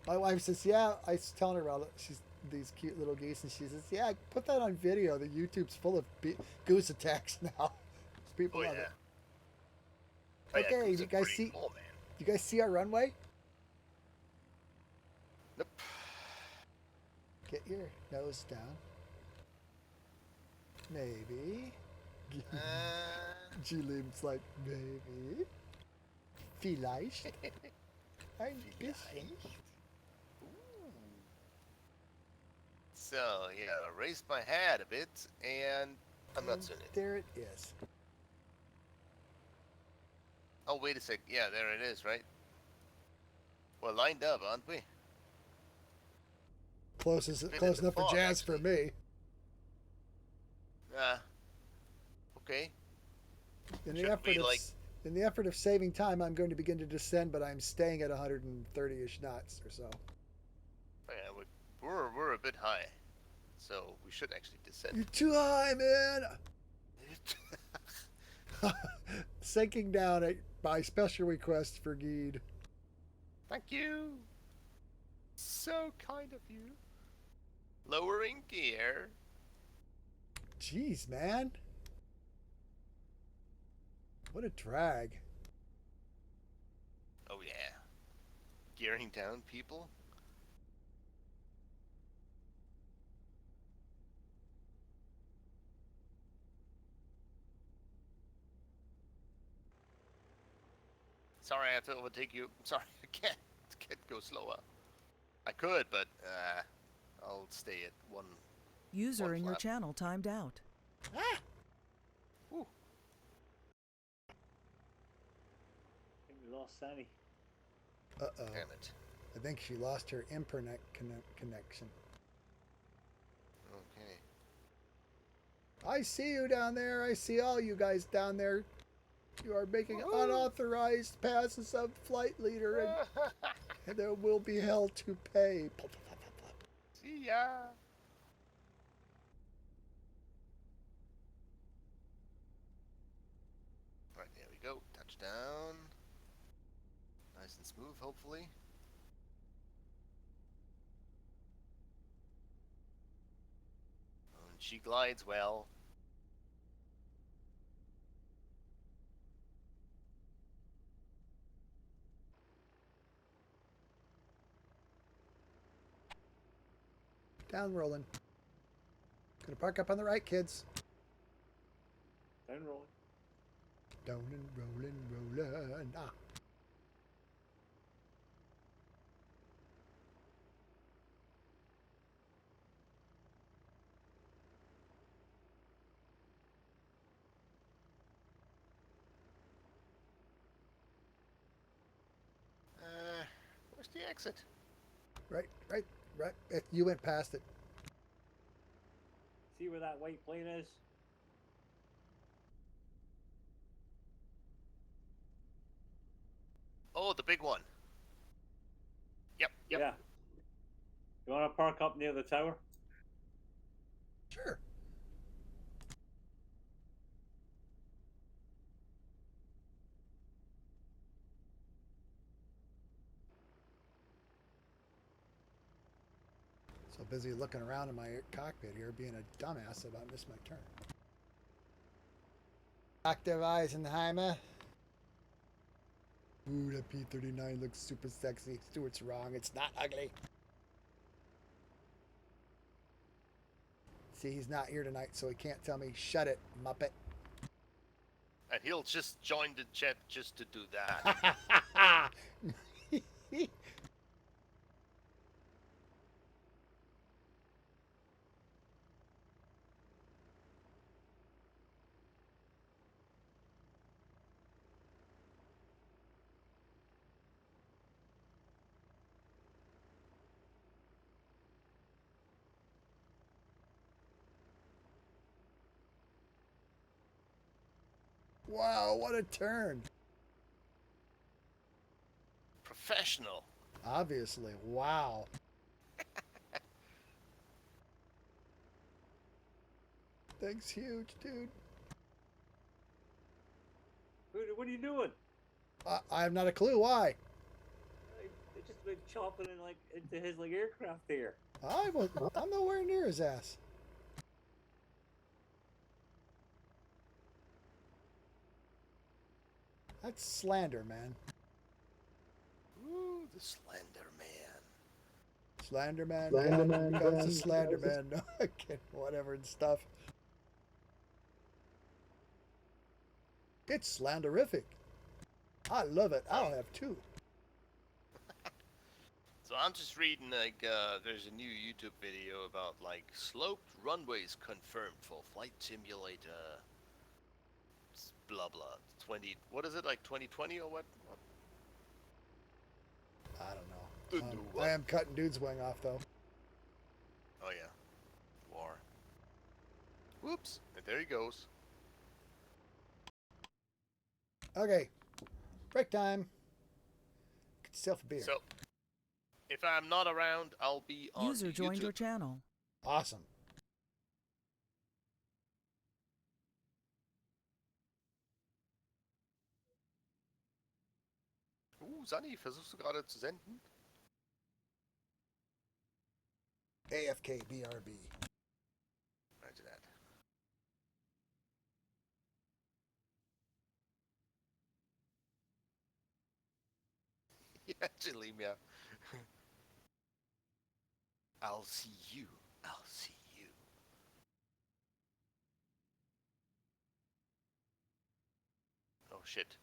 My wife says, "Yeah." I was telling her about it. She's these cute little geese, and she says, "Yeah, put that on video. The YouTube's full of goose attacks now. People love it." Okay, you guys see? Cool, man. You guys see our runway? Nope. Get your nose down. Maybe. Julian's like, maybe. Vielleicht. Ein bisschen. So, yeah, I raised my hat a bit, and I'm not soon. There it is. Oh, wait a sec. Yeah, there it is, right? We're lined up, aren't we? Close enough for jazz for me. Okay. In the effort of saving time, I'm going to begin to descend, but I'm staying at 130-ish knots or so. Yeah, we're a bit high, so we should actually descend. You're too high, man. Sinking down at by special request for Geed. Thank you. So kind of you. Lowering gear. Jeez, man. What a drag. Oh yeah. Gearing down, people. Sorry, I have to overtake you. Sorry, I can't go slower. I could, but I'll stay at one. User in your channel timed out. Ah! Ooh. I think we lost Sammy. Uh-oh. Damn it. I think she lost her internet connection. Okay. I see you down there. I see all you guys down there. You are making unauthorized passes of flight leader, and there will be hell to pay. See ya. Right, there we go. Touchdown. Nice and smooth, hopefully. And she glides well. Down rolling. Gonna park up on the right, kids. Down rolling. Down and rolling. Ah. the exit? Right. You went past it. See where that white plane is? Oh, the big one. Yep. Yeah. You want to park up near the tower? Sure. So busy looking around in my cockpit here, being a dumbass about missed my turn. Active Eisenheimer. Ooh, that P-39 looks super sexy. Stuart's wrong. It's not ugly. See, he's not here tonight, so he can't tell me, shut it, Muppet. And he'll just join the chat just to do that. Wow, what a turn. Professional. Obviously, wow. Thanks huge, dude. What are you doing? I have not a clue why. They just been chopping in into his aircraft there. I'm nowhere near his ass. That's slander, man. Ooh, the Slender Man. Slender man, Slenderman, becomes a yeah. slender man. No, I can't, whatever and stuff. It's slanderific. I love it. I'll have two. So I'm just reading there's a new YouTube video about sloped runways confirmed for flight simulator. Blah blah. 20. What is it 2020 or what? I don't The know. new one. I am cutting dude's wing off though. Oh yeah, war. Whoops! And there he goes. Okay, break time. Get yourself a beer. So, if I'm not around, I'll be on User joined YouTube. your channel. Awesome. Sani, versuchst du gerade zu senden? AFK BRB. Roger that. Yeah, actually, yeah. I'll see you. I'll see you. Oh shit.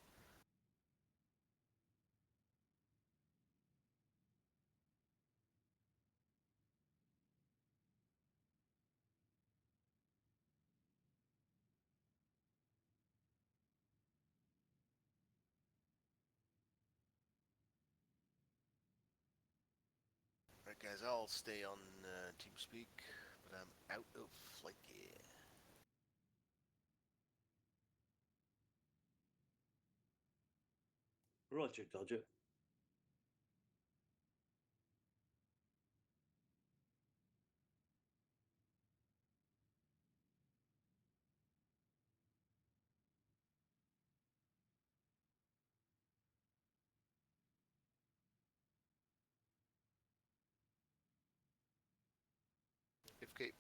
Right, guys, I'll stay on TeamSpeak, but I'm out of flight gear. Roger, Dodger. FK.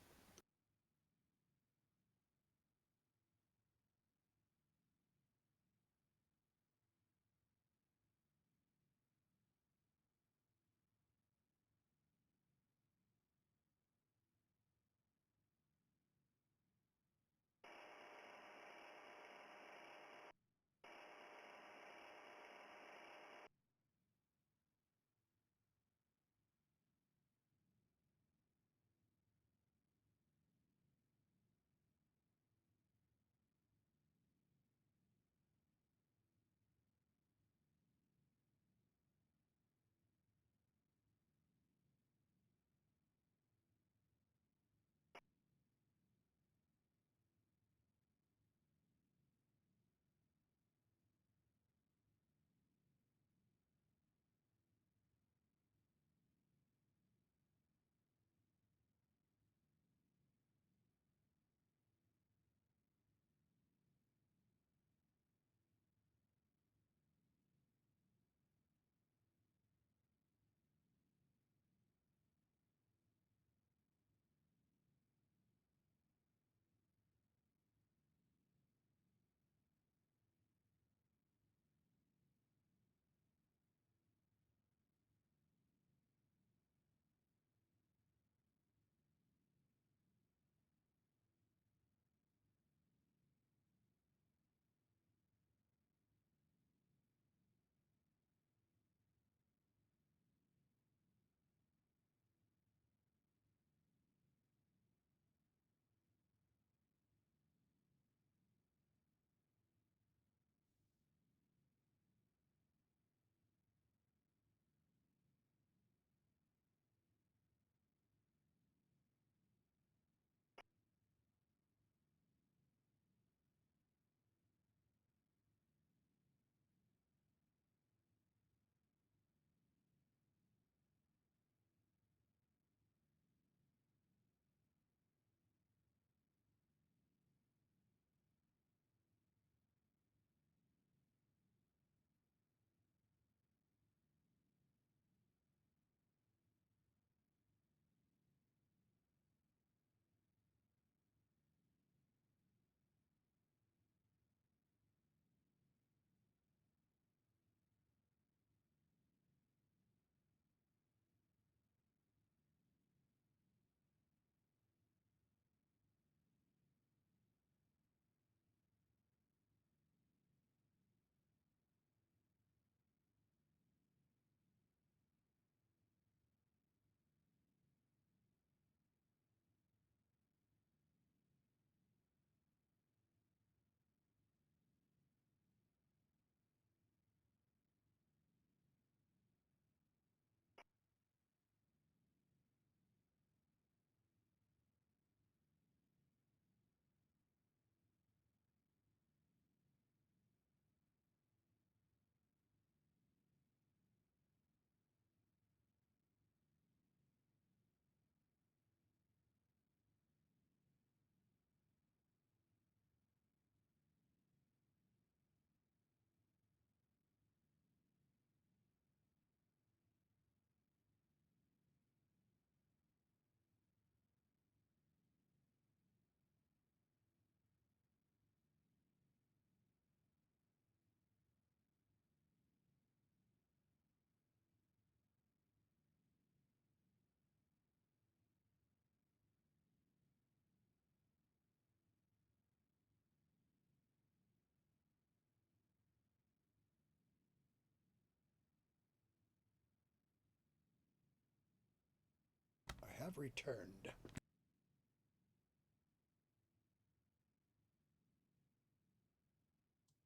have returned.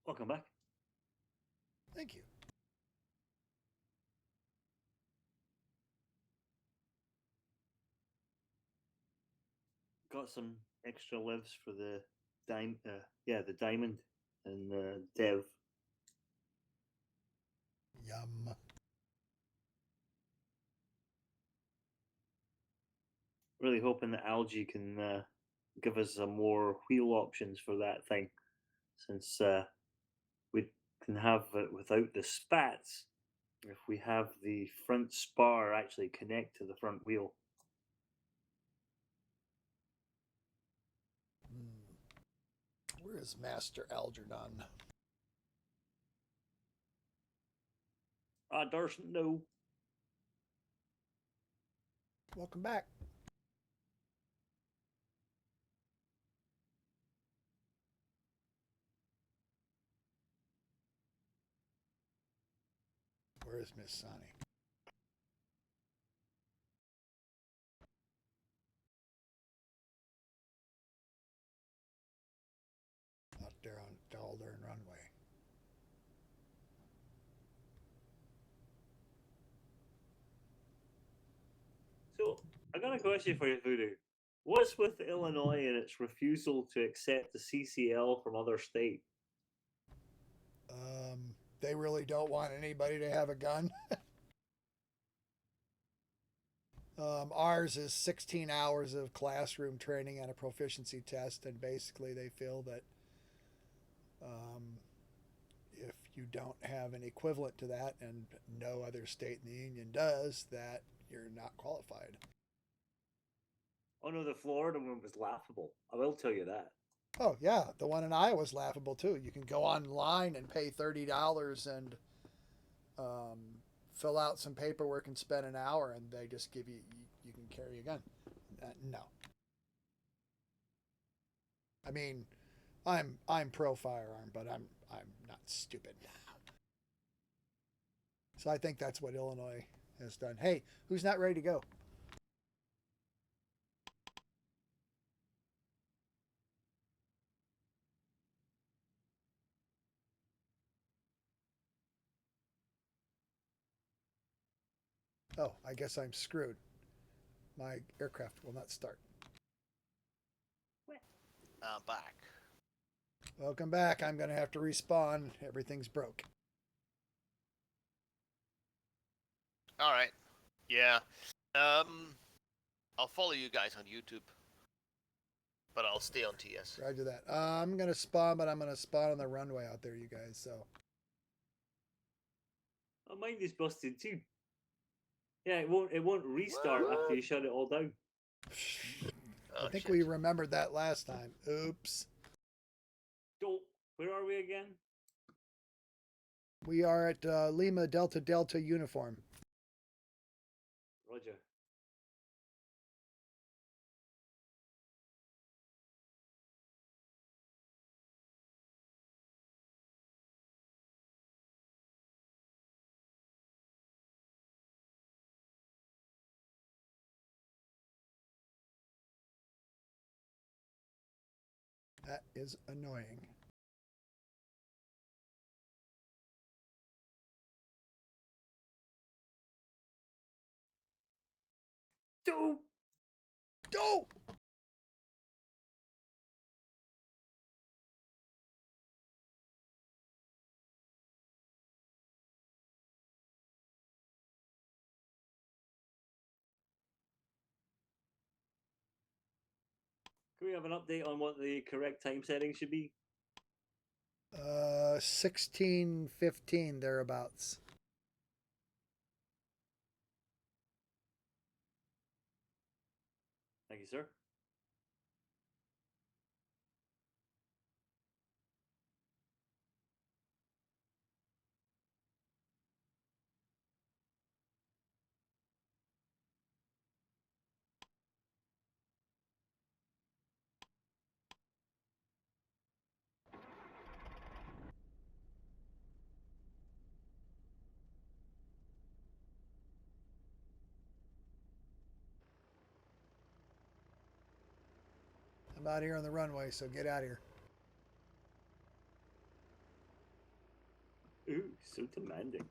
Welcome back. Thank you. Got some extra lives for the the diamond and the dev. Yum. Really hoping that algae can give us some more wheel options for that thing, since we can have it without the spats if we have the front spar actually connect to the front wheel. Where is Master Algernon? I doesn't know. Welcome back. Where is Miss Sonny? Out there on Daldern Runway. So I got a question for you, Voodoo. What's with Illinois and its refusal to accept the CCL from other states? They really don't want anybody to have a gun. Ours is 16 hours of classroom training and a proficiency test, and basically they feel that if you don't have an equivalent to that, and no other state in the union does, that you're not qualified. Oh no, the Florida one was laughable. I will tell you that. Oh yeah, the one in Iowa is laughable too. You can go online and pay $30 and fill out some paperwork and spend an hour, and they just give you can carry a gun. No, I mean, I'm pro firearm, but I'm not stupid. So I think that's what Illinois has done. Hey, who's not ready to go? Oh, I guess I'm screwed. My aircraft will not start. Back. Welcome back. I'm going to have to respawn. Everything's broke. All right. Yeah. I'll follow you guys on YouTube, but I'll stay on TS. Roger that. I'm going to spawn, but I'm going to spawn on the runway out there, you guys. So. Oh, mine is busted too. Yeah, it won't restart after you shut it all down. Oh, I think shit. we remembered that last time. Oops. So, where are we again? We are at Lima Delta Delta uniform. Roger. That is annoying. Go! Go! Can we have an update on what the correct time setting should be? 16:15 thereabouts. Thank you, sir. I'm out here on the runway, so get out of here. Ooh, so demanding.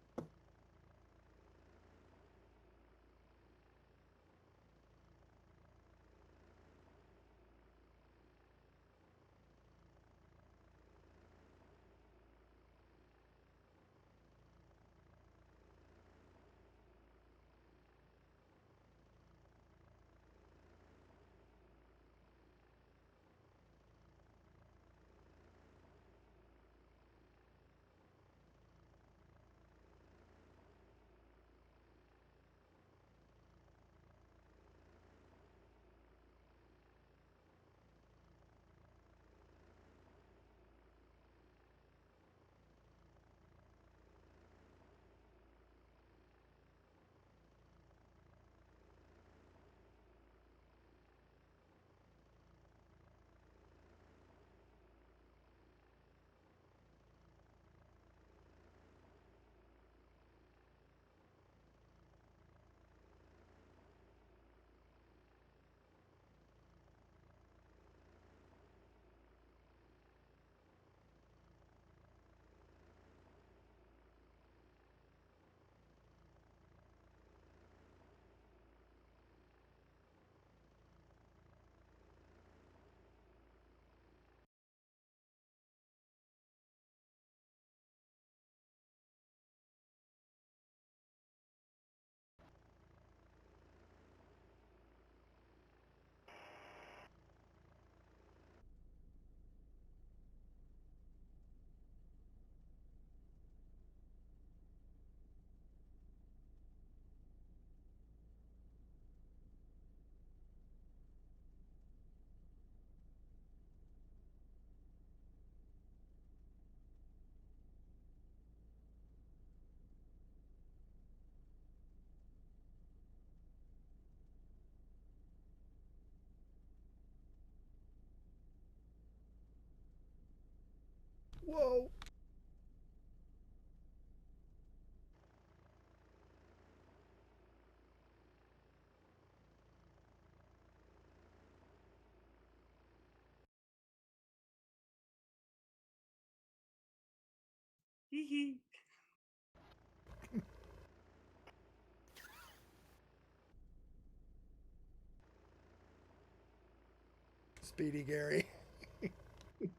Whoa! Hee hee. Speedy Gary.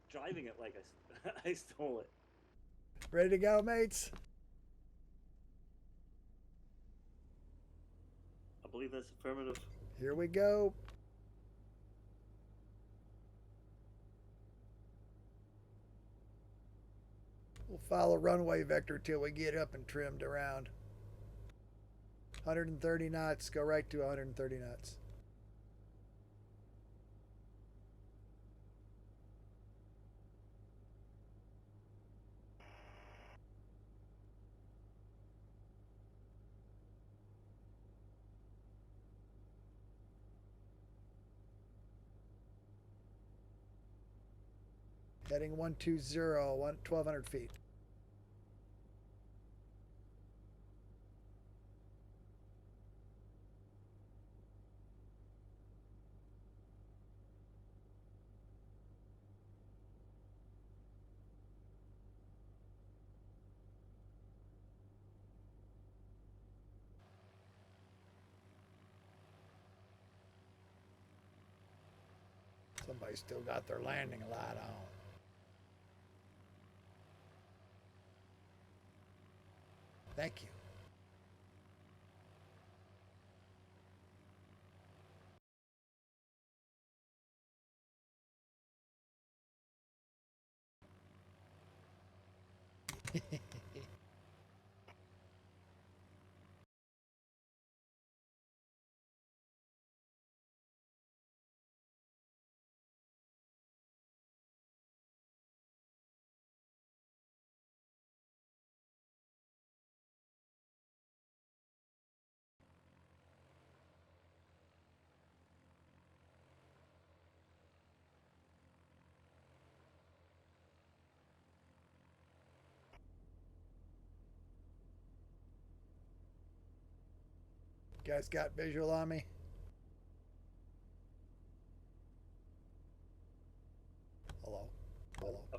Driving it like I stole it. Ready to go, mates? I believe that's affirmative. Here we go. We'll follow runway vector till we get up and trimmed around. 130 knots. Go right to 130 knots. Heading 120, 1,200 feet. Somebody still got their landing light on. Thank you. You guys got visual on me?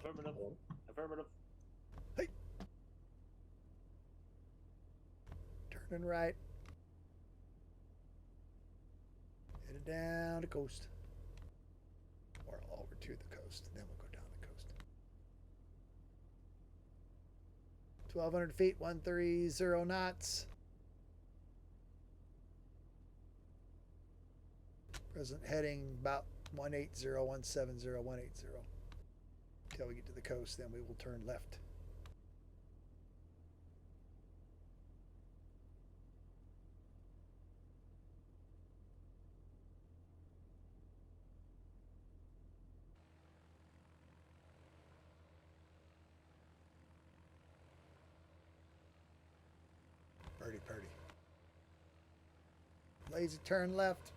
Affirmative. Affirmative. Hey. Turning right. Headed down the coast. Or over to the coast. Then we'll go down the coast. 1,200 feet, 130 knots. Present heading about 180, 170, 180. Until we get to the coast, then we will turn left. Birdie, birdie. Lazy turn left.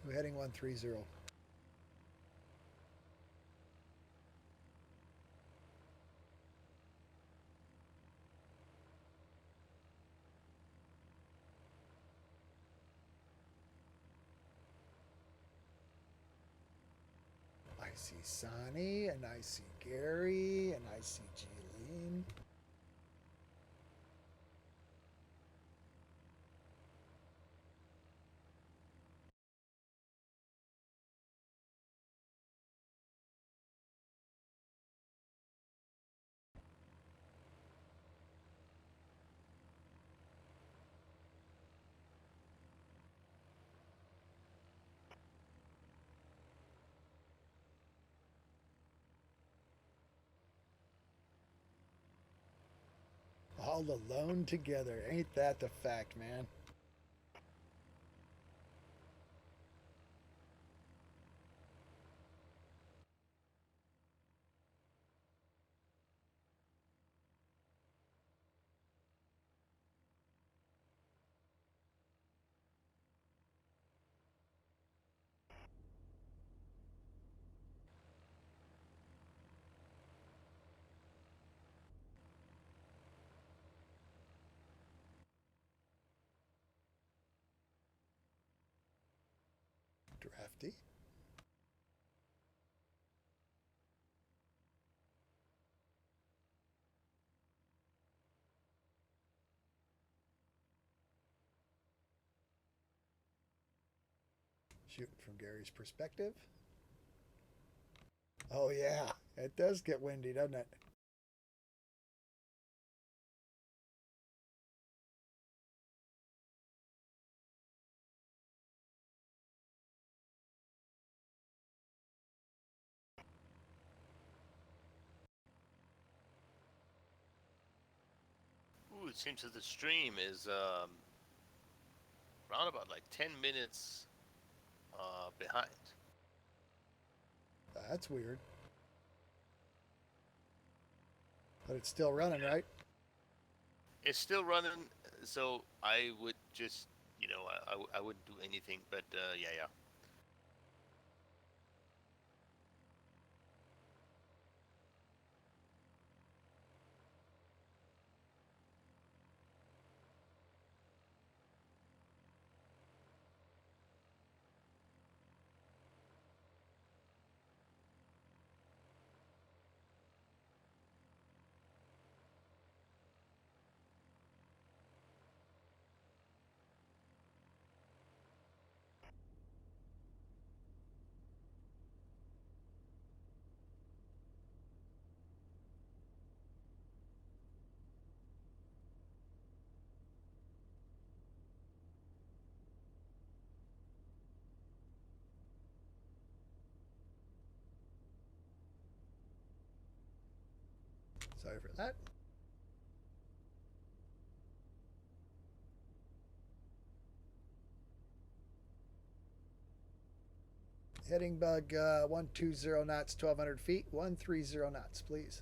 We're heading 130. I see Sonny, and I see Gary, and I see Jeline. All alone together. Ain't that the fact, man? Drafty. Shooting from Gary's perspective. Oh yeah, it does get windy, doesn't it? Ooh, it seems that the stream is around about like 10 minutes behind. That's weird. But it's still running, right? It's still running, so I would just, I wouldn't do anything, but yeah. Sorry for that. Heading bug 120 knots, 1,200 feet, 130 knots, please.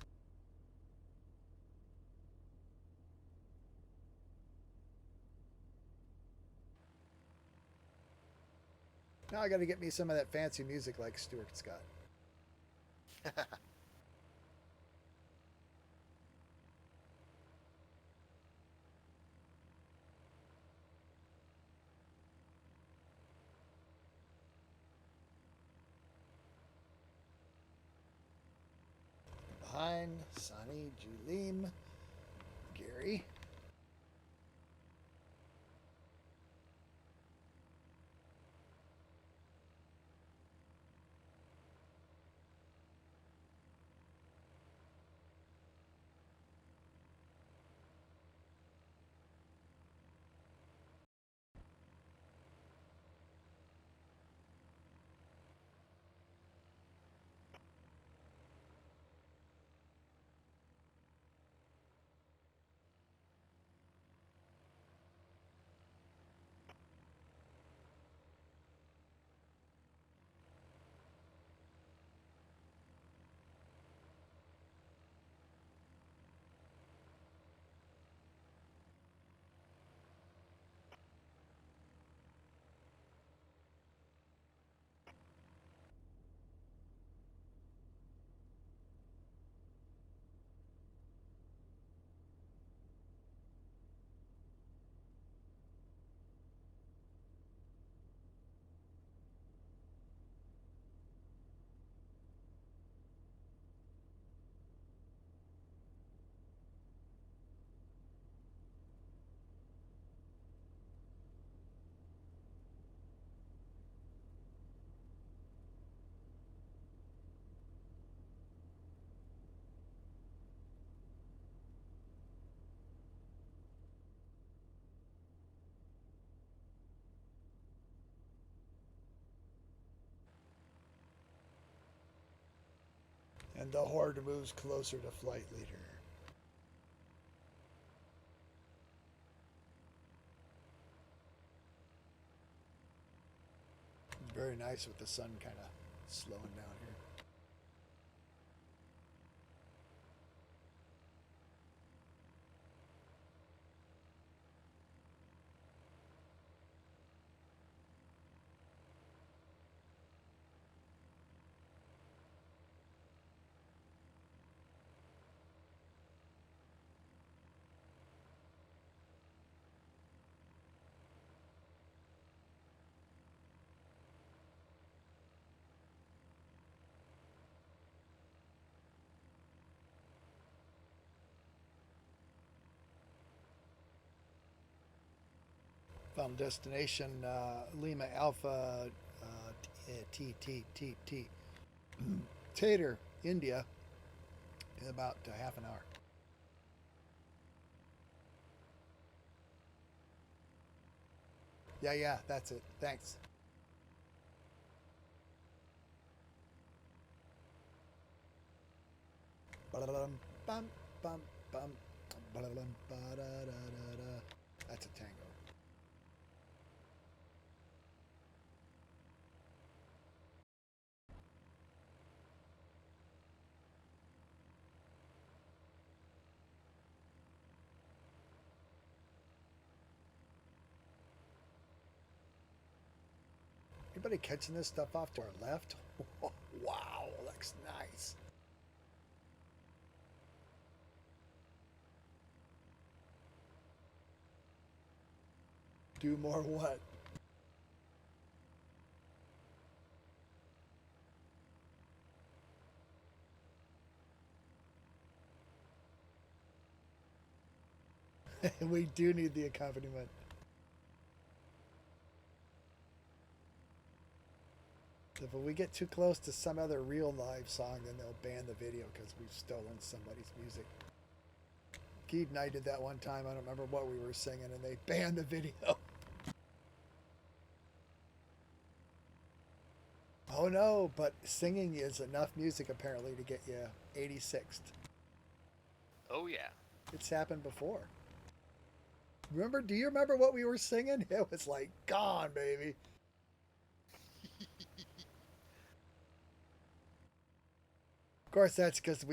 Now I got to get me some of that fancy music like Stuart Scott. Behind Sonny, Julim, Gary. And the horde moves closer to flight leader. Very nice with the sun kind of slowing down here. Found destination Lima Alpha T Tater, India, in about half an hour. Yeah, that's it. Thanks. That's a tango. Anybody catching this stuff off to our left? Wow, looks nice. Do more what? We do need the accompaniment. If we get too close to some other real live song, then they'll ban the video because we've stolen somebody's music. Keith and I did that one time. I don't remember what we were singing, and they banned the video. Oh no, but singing is enough music apparently to get you 86th. Oh yeah. It's happened before. Do you remember what we were singing? It was like, gone, baby. Of course, that's because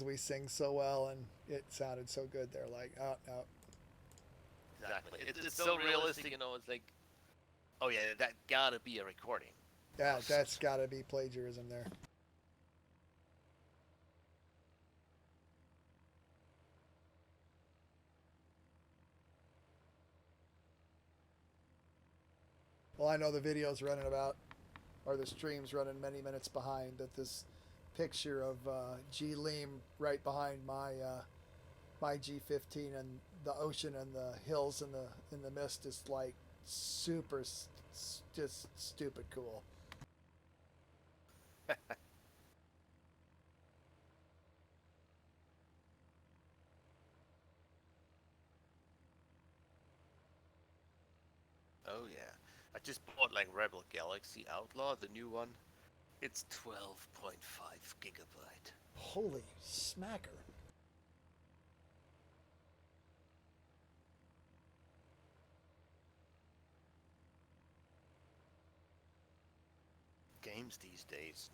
we sing so well and it sounded so good. They're like, oh no. Exactly. It's so realistic, you know. It's like, oh yeah, that gotta be a recording. Yeah, that's got to be plagiarism there. Well, I know the video's running about, or the stream's running many minutes behind. That this picture of G Leam right behind my G15 and the ocean and the hills in the mist is like super, just stupid cool. Oh yeah. I just bought like Rebel Galaxy Outlaw, the new one. It's 12.5 gigabyte. Holy smacker! Games these days.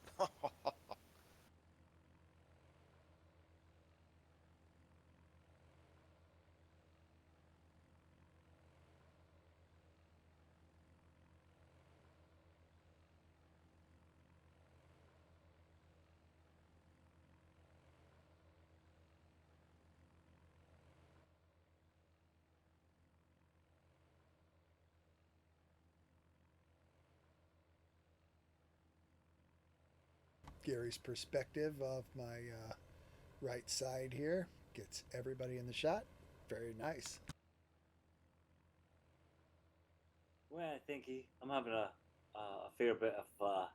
Gary's perspective of my right side here gets everybody in the shot. Very nice. Well, I'm having a fair bit of a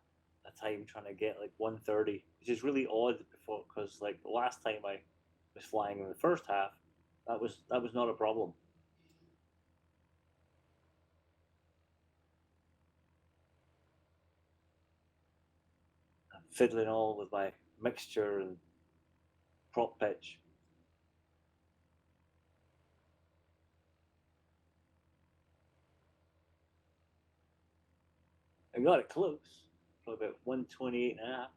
time trying to get like 130, which is really odd before because like the last time I was flying in the first half, that was not a problem. I'm fiddling all with my mixture and prop pitch. I got it close, probably about 128 and a half.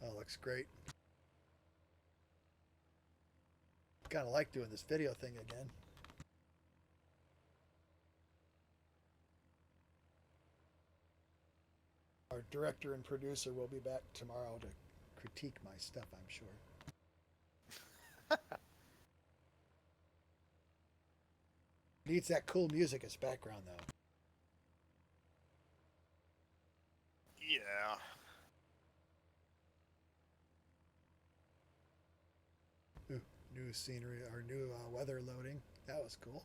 Oh, looks great. Kind of like doing this video thing again. Our director and producer will be back tomorrow to critique my stuff, I'm sure. Needs that cool music as background, though. Yeah. Ooh, new scenery, or new weather loading. That was cool.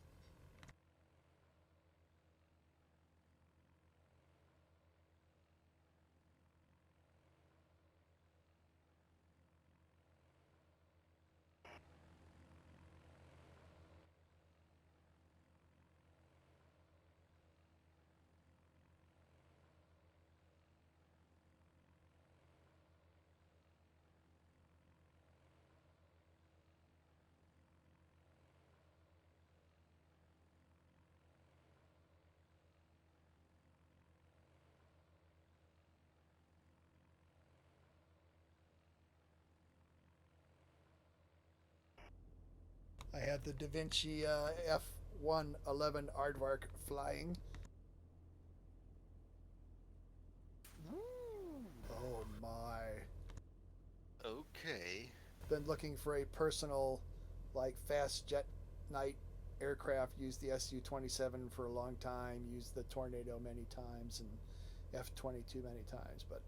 I had the Da Vinci F111 Aardvark flying. Oh my. Okay. Been looking for a personal, like, fast jet night aircraft. Used the Su-27 for a long time. Used the Tornado many times and F-22 many times. But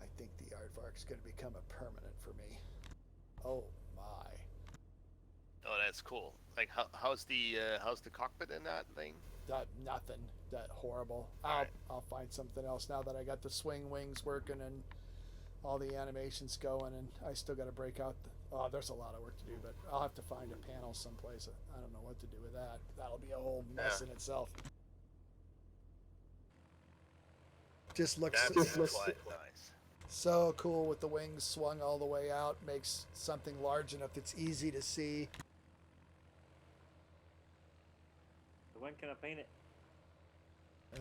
I think the Aardvark's going to become a permanent for me. Oh my. Oh, that's cool. Like, how's the cockpit in that thing? Nothing. That horrible. Right. I'll find something else now that I got the swing wings working and all the animations going, and I still got to break out. There's a lot of work to do, but I'll have to find a panel someplace. I don't know what to do with that. That'll be a whole mess in itself. Just looks Quite nice. so cool with the wings swung all the way out. Makes something large enough that's easy to see. When can I paint it?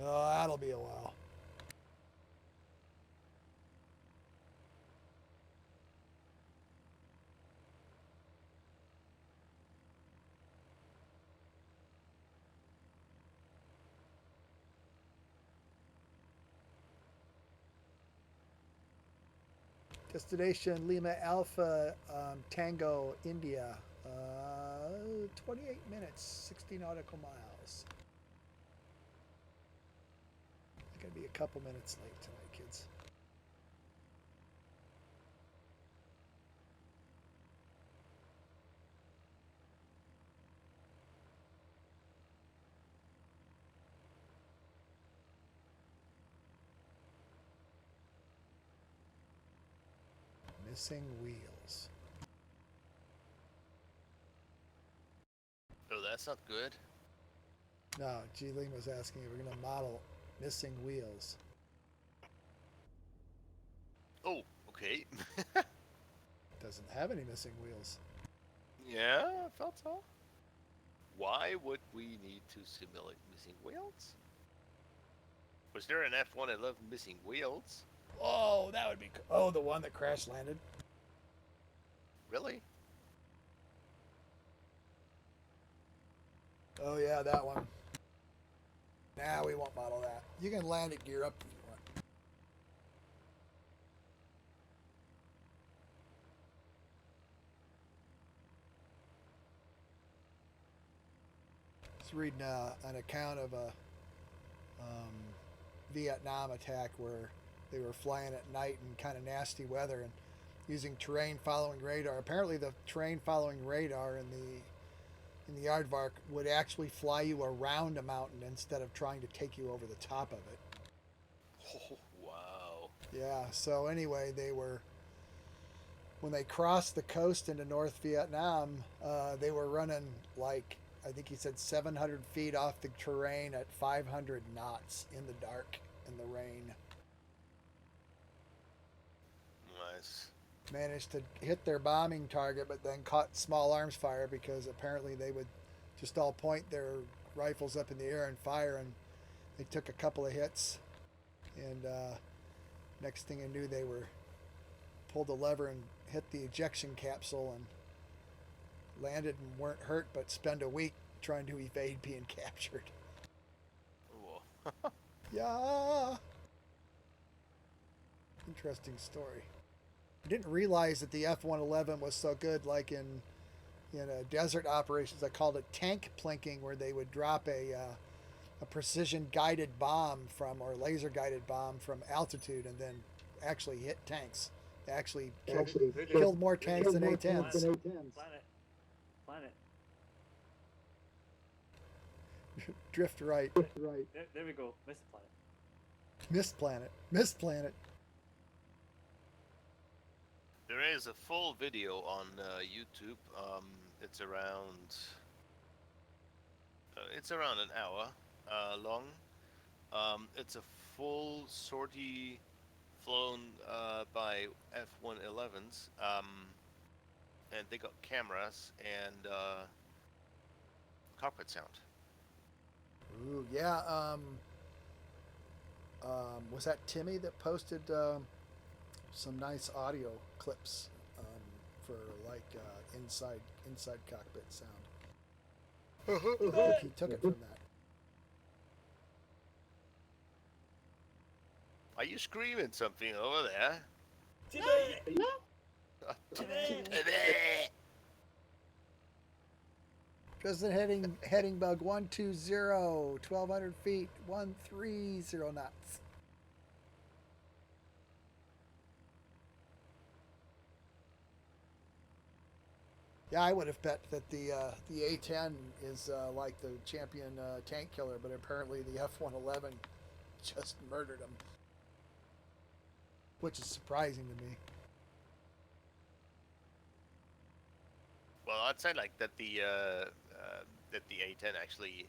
That'll be a while. Destination Lima Alpha, Tango, India. 28 minutes, 60 nautical miles. I'm going to be a couple minutes late tonight, kids. Missing wheels. Oh, that's not good. No, G. Ling was asking if we're going to model missing wheels. Oh, okay. Doesn't have any missing wheels. Yeah, I felt so. Why would we need to simulate missing wheels? Was there an F-111 missing wheels? Oh, that would be cool. Oh, the one that crash landed. Really? Oh, yeah, that one. Nah, we won't model that. You can land it gear up if you want. I was reading an account of a Vietnam attack where they were flying at night in kind of nasty weather and using terrain following radar. Apparently, the terrain following radar in the aardvark would actually fly you around a mountain instead of trying to take you over the top of it. Oh, wow. Yeah. So anyway, when they crossed the coast into North Vietnam, they were running like, I think he said 700 feet off the terrain at 500 knots in the dark in the rain. Nice. Managed to hit their bombing target, but then caught small arms fire because apparently they would just all point their rifles up in the air and fire, and they took a couple of hits, and next thing I knew, they pulled a lever and hit the ejection capsule and landed and weren't hurt, but spent a week trying to evade being captured. Whoa. Yeah. Interesting story. I didn't realize that the F-111 was so good, like in desert operations. I called it tank plinking, where they would drop a precision guided bomb or laser guided bomb from altitude and then actually hit tanks. They actually killed more tanks than A-10s. Planet. Drift right. There we go. Missed planet. There is a full video on YouTube. It's around an hour long. It's a full sortie flown by F-111s, and they got cameras and cockpit sound. Ooh, yeah. Was that Timmy that posted some nice audio clips for like inside cockpit sound? I think he took it from that. Are you screaming something over there? Present heading bug 120, 1,200 feet, 130 knots. Yeah, I would have bet that the A-10 is like the champion tank killer, but apparently the F-111 just murdered him, which is surprising to me. Well, I'd say like that the A-10 actually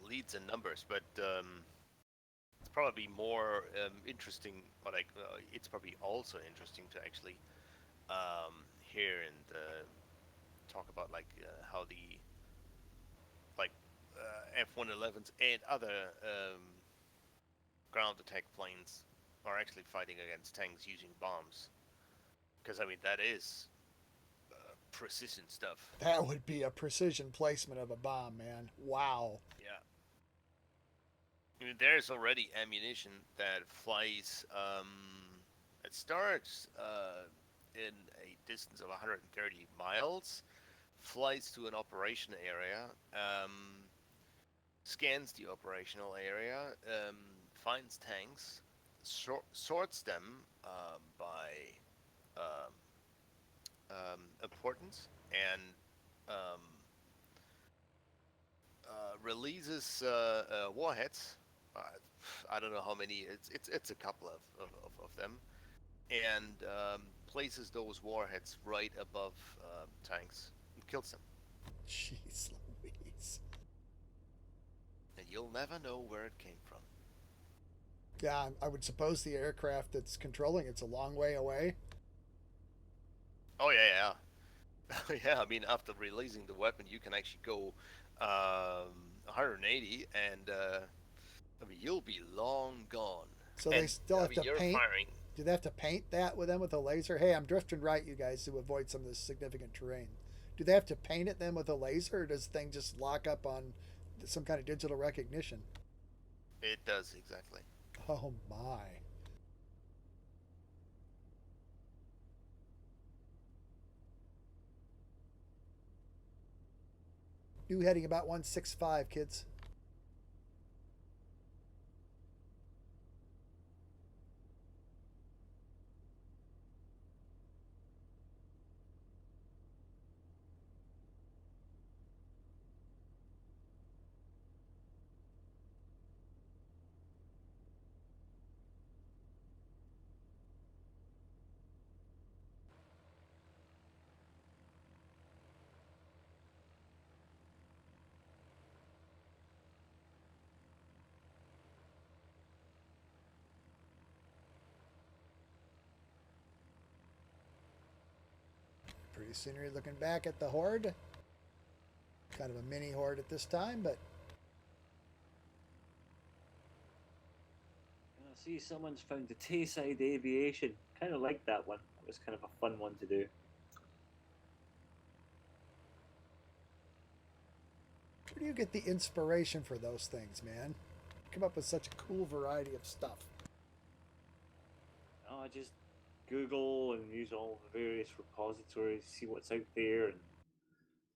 leads in numbers, but it's probably more interesting. But like, it's probably also interesting to actually hear and talk about like how the F-111s and other ground attack planes are actually fighting against tanks using bombs. Because I mean that is precision stuff. That would be a precision placement of a bomb, man. Wow. Yeah. I mean, there's already ammunition that flies It starts in a distance of 130 miles, flies to an operation area, scans the operational area, finds tanks, sorts them by um, importance, and um, releases warheads. Uh, I don't know how many. It's a couple of them, and places those warheads right above tanks and kills them. Jeez Louise. And you'll never know where it came from. Yeah, I would suppose the aircraft that's controlling it's a long way away. Oh yeah, yeah, yeah. I mean, after releasing the weapon, you can actually go 180, and I mean, you'll be long gone. So And they still I have mean, to you're paint. firing. Do they have to paint that with them with a laser? Hey, I'm drifting right, you guys, to avoid some of this significant terrain. Do they have to paint it then with a laser, or does the thing just lock up on some kind of digital recognition? It does exactly. Oh my. New heading about 165, kids. Pretty scenery looking back at the horde. Kind of a mini horde at this time, but I see someone's found the Tayside Aviation. Kind of like that one. It was kind of a fun one to do. where do you get the inspiration for those things, man? Come up with such a cool variety of stuff. Oh, I just Google and use all the various repositories, see what's out there, and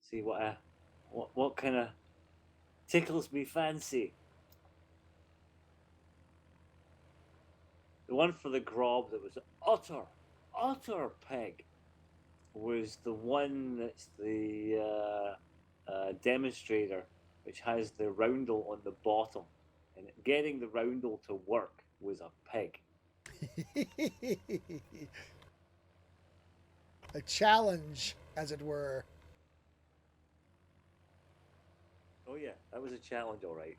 see what kind of tickles me fancy. The one for the Grob that was utter peg was the one that's the demonstrator, which has the roundel on the bottom, and getting the roundel to work was a peg. A challenge, as it were. Oh yeah, that was a challenge, all right.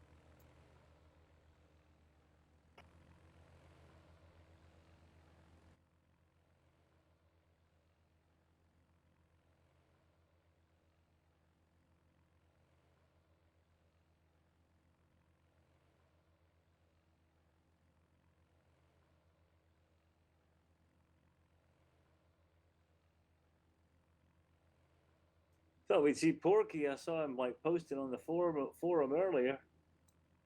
Thought we'd see Porky. I saw him like posting on the forum earlier.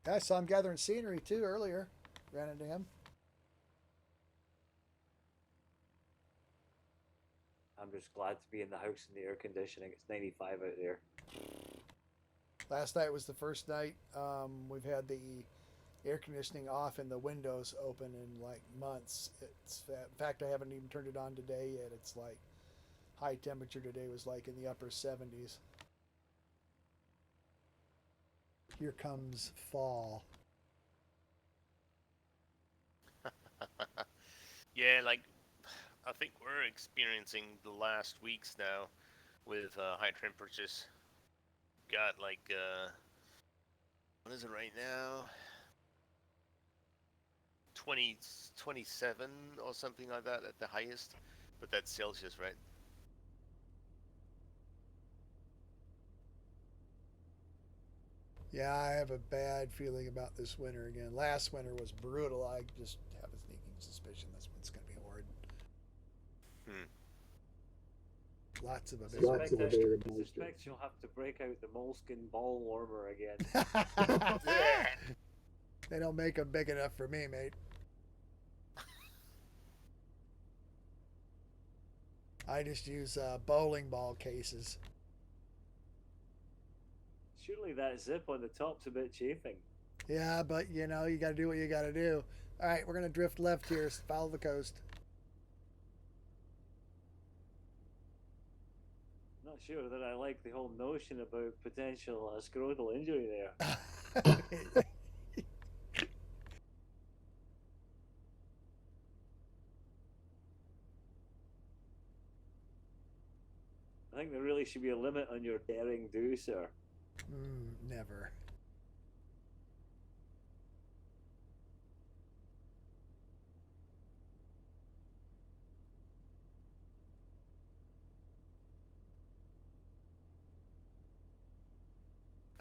Yeah, I saw him gathering scenery too earlier. Ran into him. I'm just glad to be in the house in the air conditioning. It's 95 out there. Last night was the first night we've had the air conditioning off and the windows open in like months. In fact, I haven't even turned it on today yet. It's like high temperature today was like in the upper 70s. Here comes fall. Yeah, like I think we're experiencing the last weeks now with high temperatures. Got like what is it right now? 27 or something like that at the highest, but that's Celsius, right? Yeah, I have a bad feeling about this winter again. Last winter was brutal. I just have a sneaking suspicion this one's going to be horrid. Lots of available. I suspect you'll have to break out the moleskin ball warmer again. They don't make them big enough for me, mate. I just use bowling ball cases. Surely that zip on the top's a bit chafing. Yeah, but you know, you got to do what you got to do. All right, we're going to drift left here, follow the coast. Not sure that I like the whole notion about potential scrotal injury there. I think there really should be a limit on your daring do, sir. Never.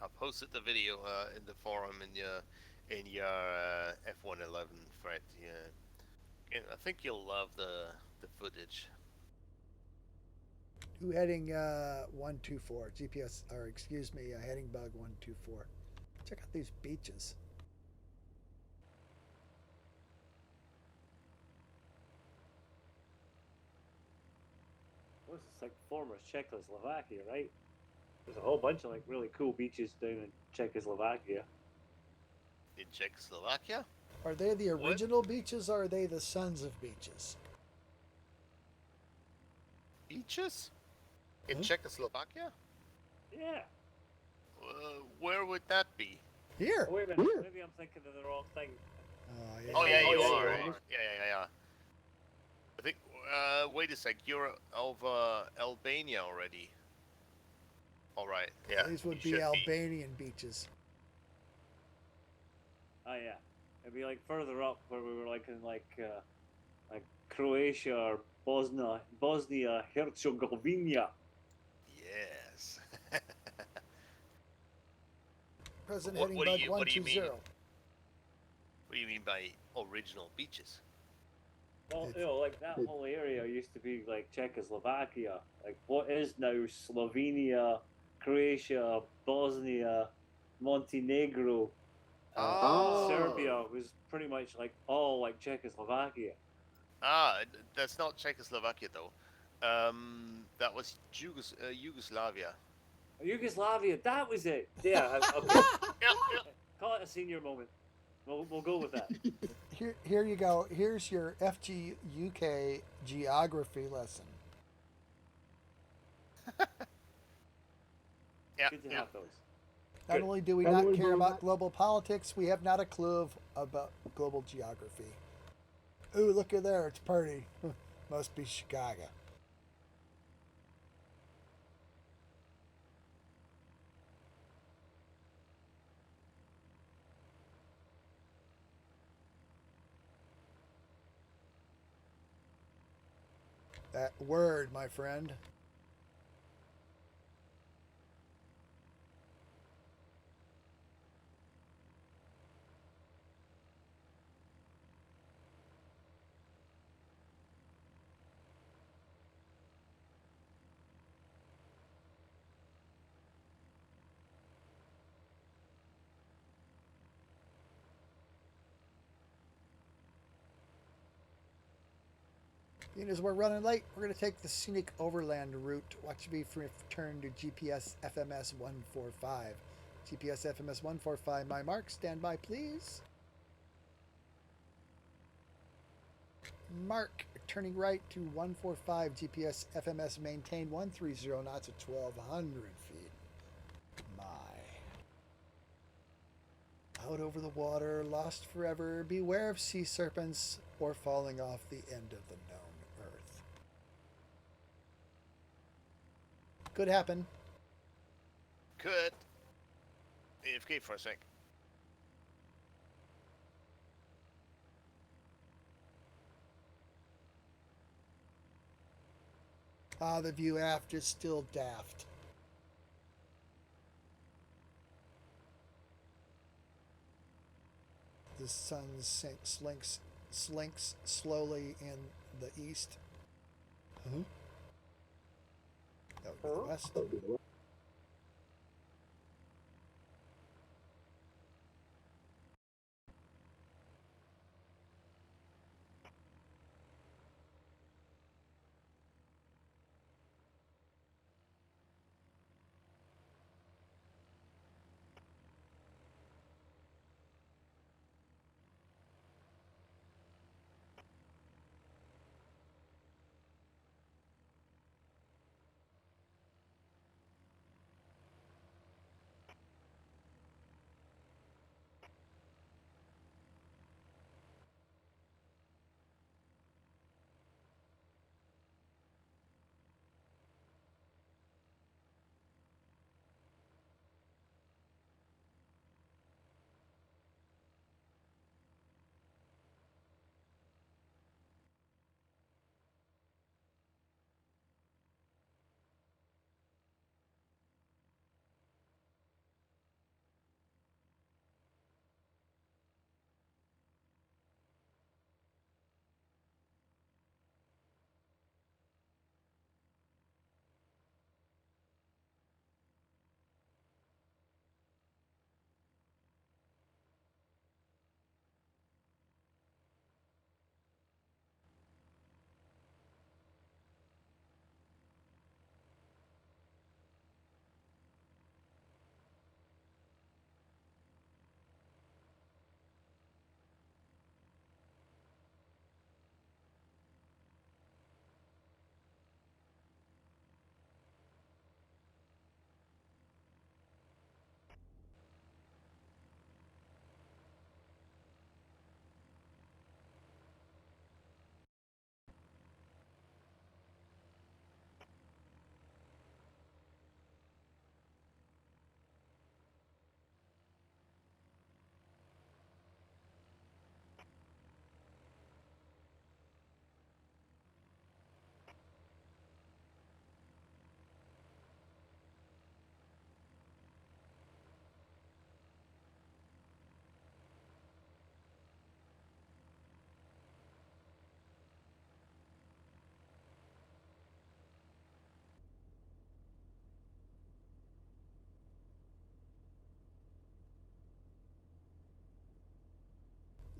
I posted the video in the forum in your F111 thread. Yeah, and I think you'll love the footage. Who heading 124 GPS, or excuse me, heading bug 124. Check out these beaches. Well, this is like former Czechoslovakia, right? There's a whole bunch of like really cool beaches down in Czechoslovakia. In Czechoslovakia? Are they the What? original beaches, or are they the sons of beaches? Beaches? In Huh? Czechoslovakia? Yeah. Where would that be? Here. Oh, wait a minute. Maybe I'm thinking of the wrong thing. Yeah. Oh yeah, you yeah, are. you are. Yeah. I think. Wait a sec. You're over Albania already. All right. Yeah. These would you be should Albanian beaches. Oh yeah. It'd be like further up where we were like in like Croatia or Bosnia Herzegovina. Yes. Present What- heading what do bug you- what do you 120. mean? What do you mean by original beaches? Well, you know, like that whole area used to be like Czechoslovakia. Like what is now Slovenia, Croatia, Bosnia, Montenegro, Serbia was pretty much like all like Czechoslovakia. That's not Czechoslovakia though. That was Yugoslavia. Yugoslavia, that was it. Yeah, Yeah. call it a senior moment. We'll go with that. Here you go. Here's your FGUK geography lesson. Yeah. Good to Yeah. have those. Not Good. only do we not care about global politics, we have not a clue about global geography. Ooh, look at there. It's pretty. Must be Chicago. That word, my friend. Being as we're running late, we're going to take the scenic overland route. Watch me for return to GPS FMS 145. GPS FMS 145, my mark. Stand by, please. Mark, turning right to 145. GPS FMS maintain 130 knots at 1,200 feet. My. Out over the water, lost forever. Beware of sea serpents or falling off the end of the known earth. Could happen. Good. AFK for a sec. The view aft is still daft. The sun slinks slowly in the east. That would be the west.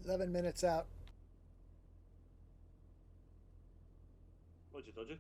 11 minutes out. Roger, Dodger.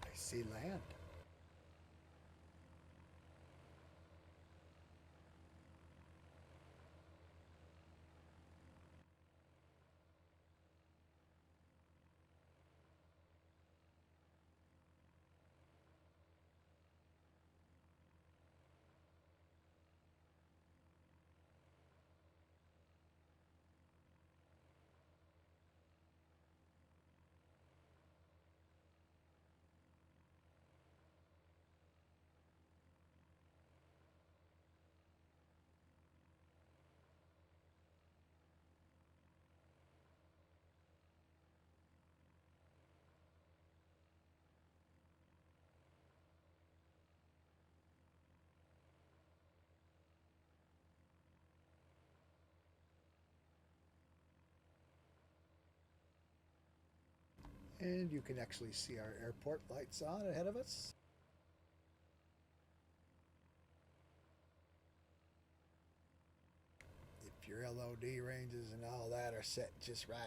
I see land. And you can actually see our airport lights on ahead of us. If your LOD ranges and all that are set just right.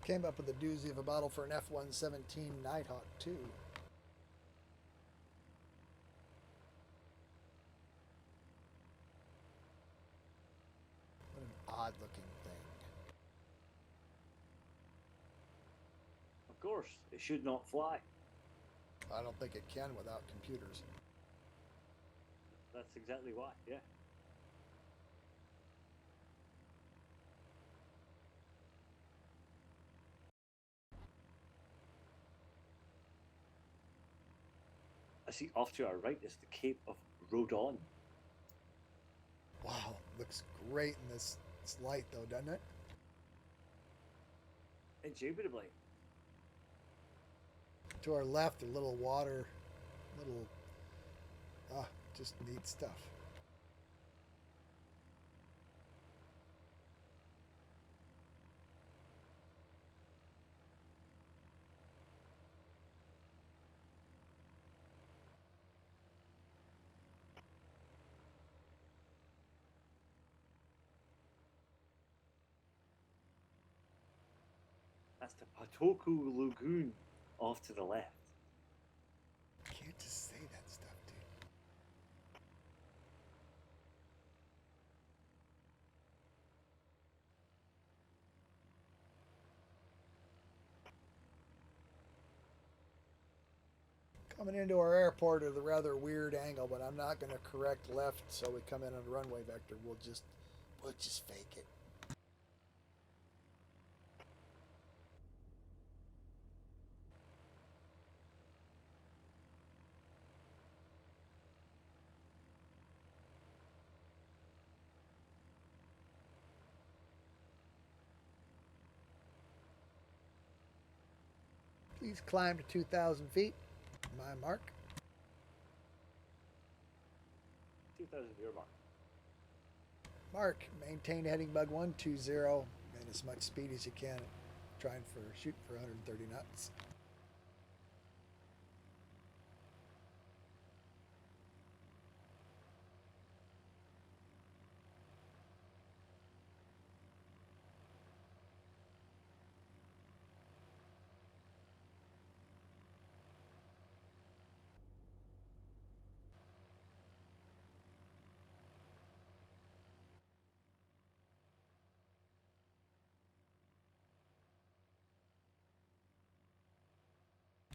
Came up with a doozy of a bottle for an F-117 Nighthawk too. What an odd looking thing. Of course, it should not fly. I don't think it can without computers. That's exactly why, yeah. I see off to our right is the Cape of Rodon. Wow, looks great in this light though, doesn't it? Indubitably. To our left, a little water, just neat stuff. That's the Patoku Lagoon off to the left. Can't just say that stuff, dude. Coming into our airport at a rather weird angle, but I'm not going to correct left so we come in on the runway vector. We'll just fake it. Please climb to 2,000 feet. My mark. 2,000 your mark. Mark, maintain heading bug 120 and as much speed as you can. Trying for shooting for 130 knots.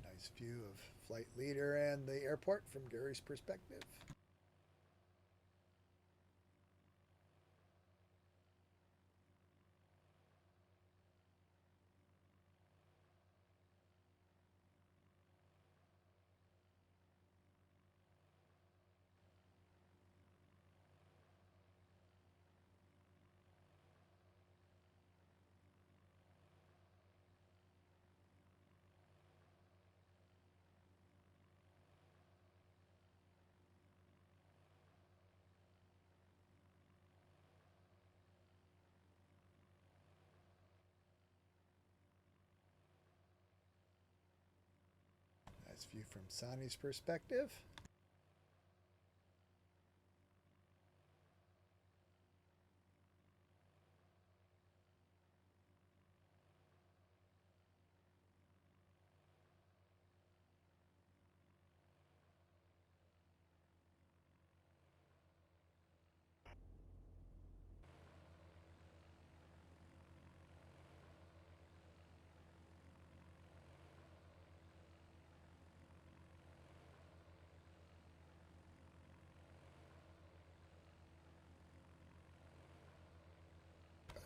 Nice view of flight leader and the airport from Gary's perspective. Nice view from Sani's perspective.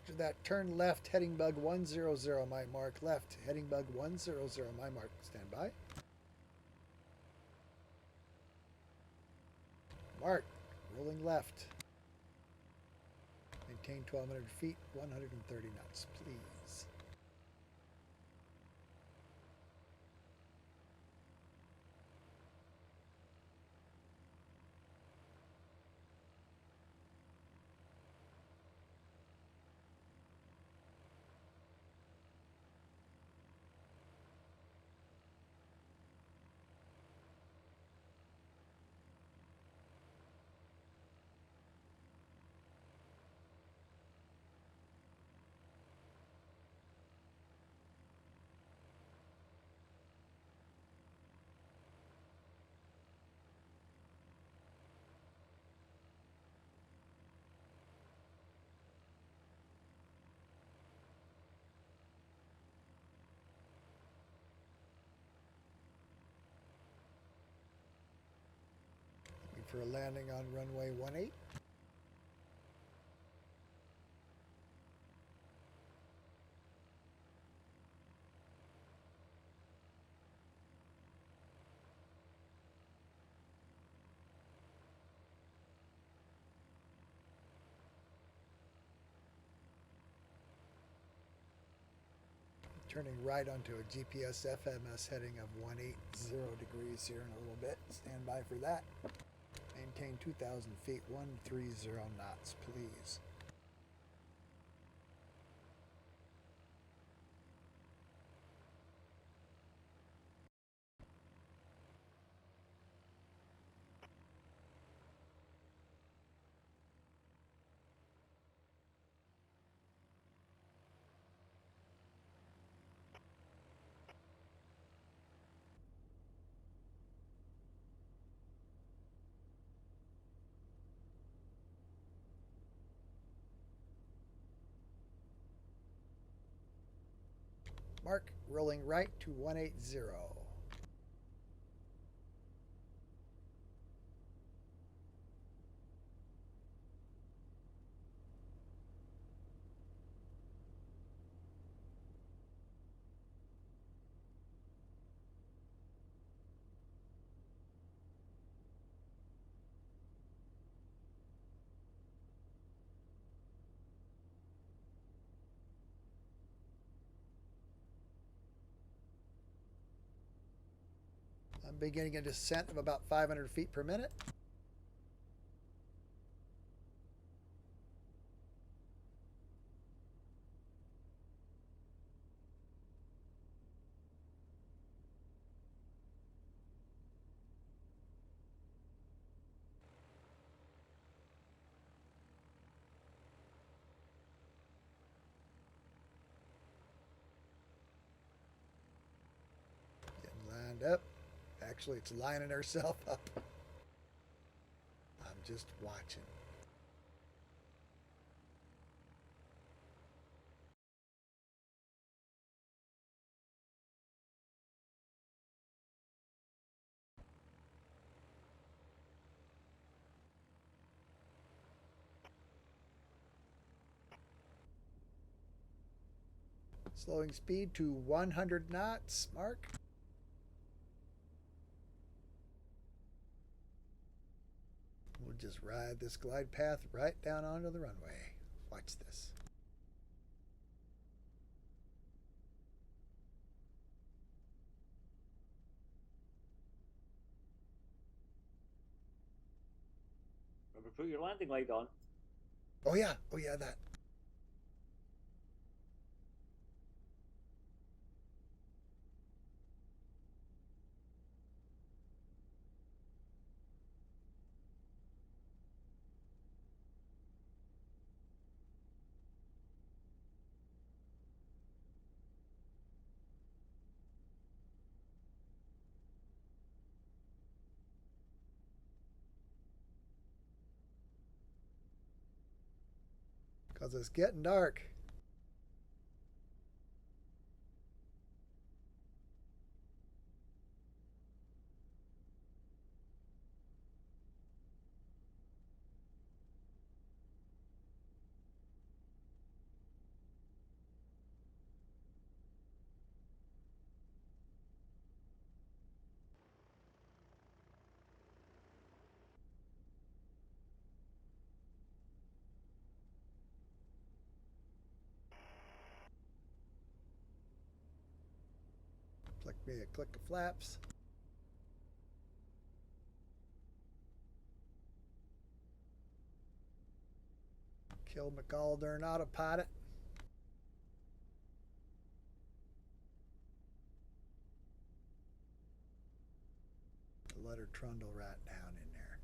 After that, turn left, heading bug 100, my mark. Left, heading bug 100, my mark. Stand by. Mark, rolling left. Maintain 1,200 feet, 130 knots, please. For a landing on runway 18. Turning right onto a GPS FMS heading of 180 degrees here in a little bit. Stand by for that. Maintain 2,000 feet, 130 knots, please. Mark, rolling right to 180. I'm beginning a descent of about 500 feet per minute. Yep. Actually, it's lining herself up. I'm just watching. Slowing speed to 100 knots, Mark. We'll just ride this glide path right down onto the runway. Watch this. Remember, put your landing light on. Oh yeah, that. Because it's getting dark. Flick me a click of flaps. Kill McAlder and autopilot. Let her trundle right down in there.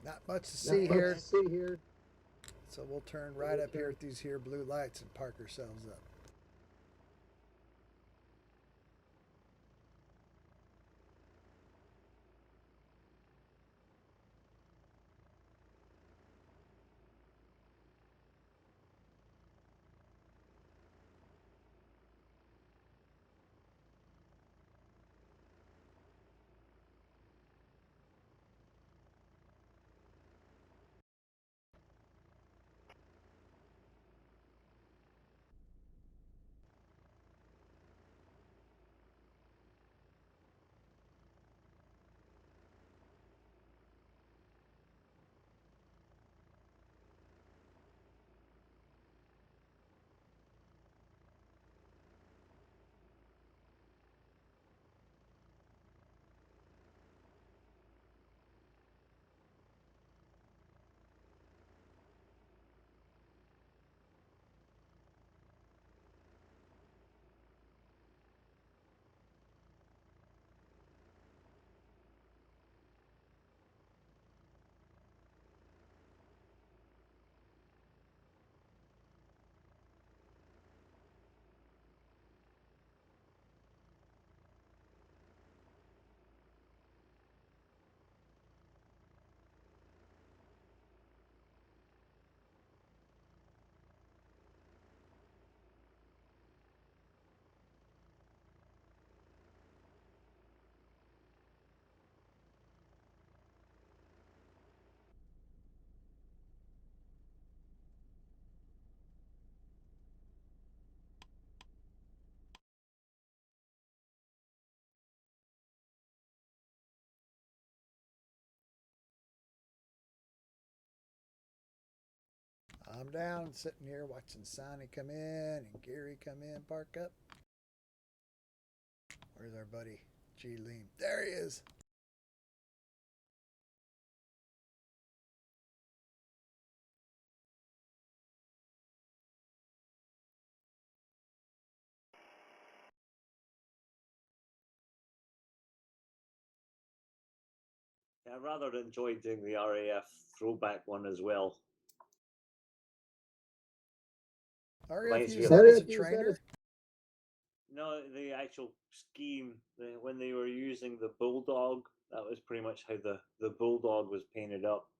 Not much to see here. So we'll turn right up here at these here blue lights and park ourselves up. I'm down, sitting here watching Sonny come in and Gary come in, park up. Where's our buddy G. Leem? There he is. Yeah, I rather enjoyed doing the RAF throwback one as well. RAF Reminds me used of- that as a trainer? No, the actual scheme, when they were using the Bulldog, that was pretty much how the Bulldog was painted up.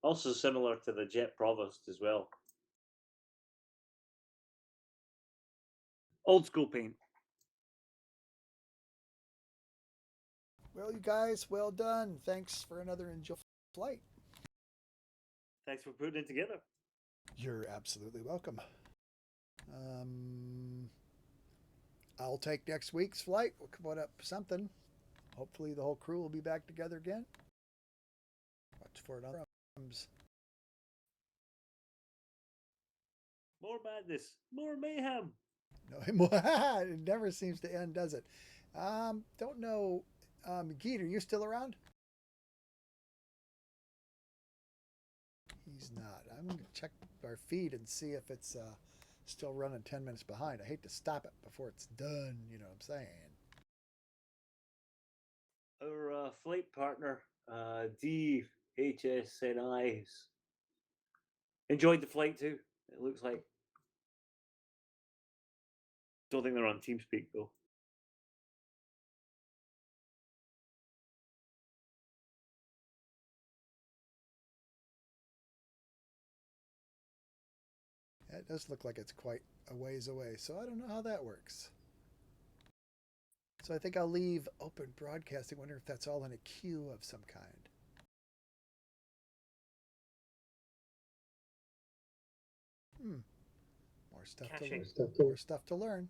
Also similar to the Jet Provost as well. Old school paint. Well, you guys, well done. Thanks for another enjoyable flight. Thanks for putting it together. You're absolutely welcome. I'll take next week's flight. We'll put up something. Hopefully the whole crew will be back together again. Watch for it on drums. More madness, more mayhem. No, it never seems to end, does it? Don't know. Geet, are you still around? He's not. I'm going to check our feed and see if it's still running 10 minutes behind. I hate to stop it before it's done. You know what I'm saying? Our flight partner, DHSNI, enjoyed the flight too. It looks like. Don't think they're on TeamSpeak though. It does look like it's quite a ways away, so I don't know how that works. So I think I'll leave open broadcasting. Wonder if that's all in a queue of some kind. More stuff more stuff to learn.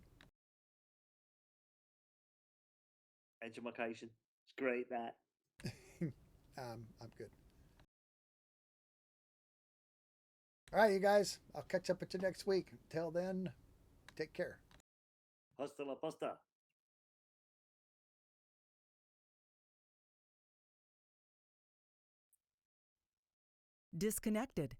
Edumacation. It's great that. I'm good. All right, you guys. I'll catch up with you next week. Until then, take care. Hasta la pasta. Disconnected.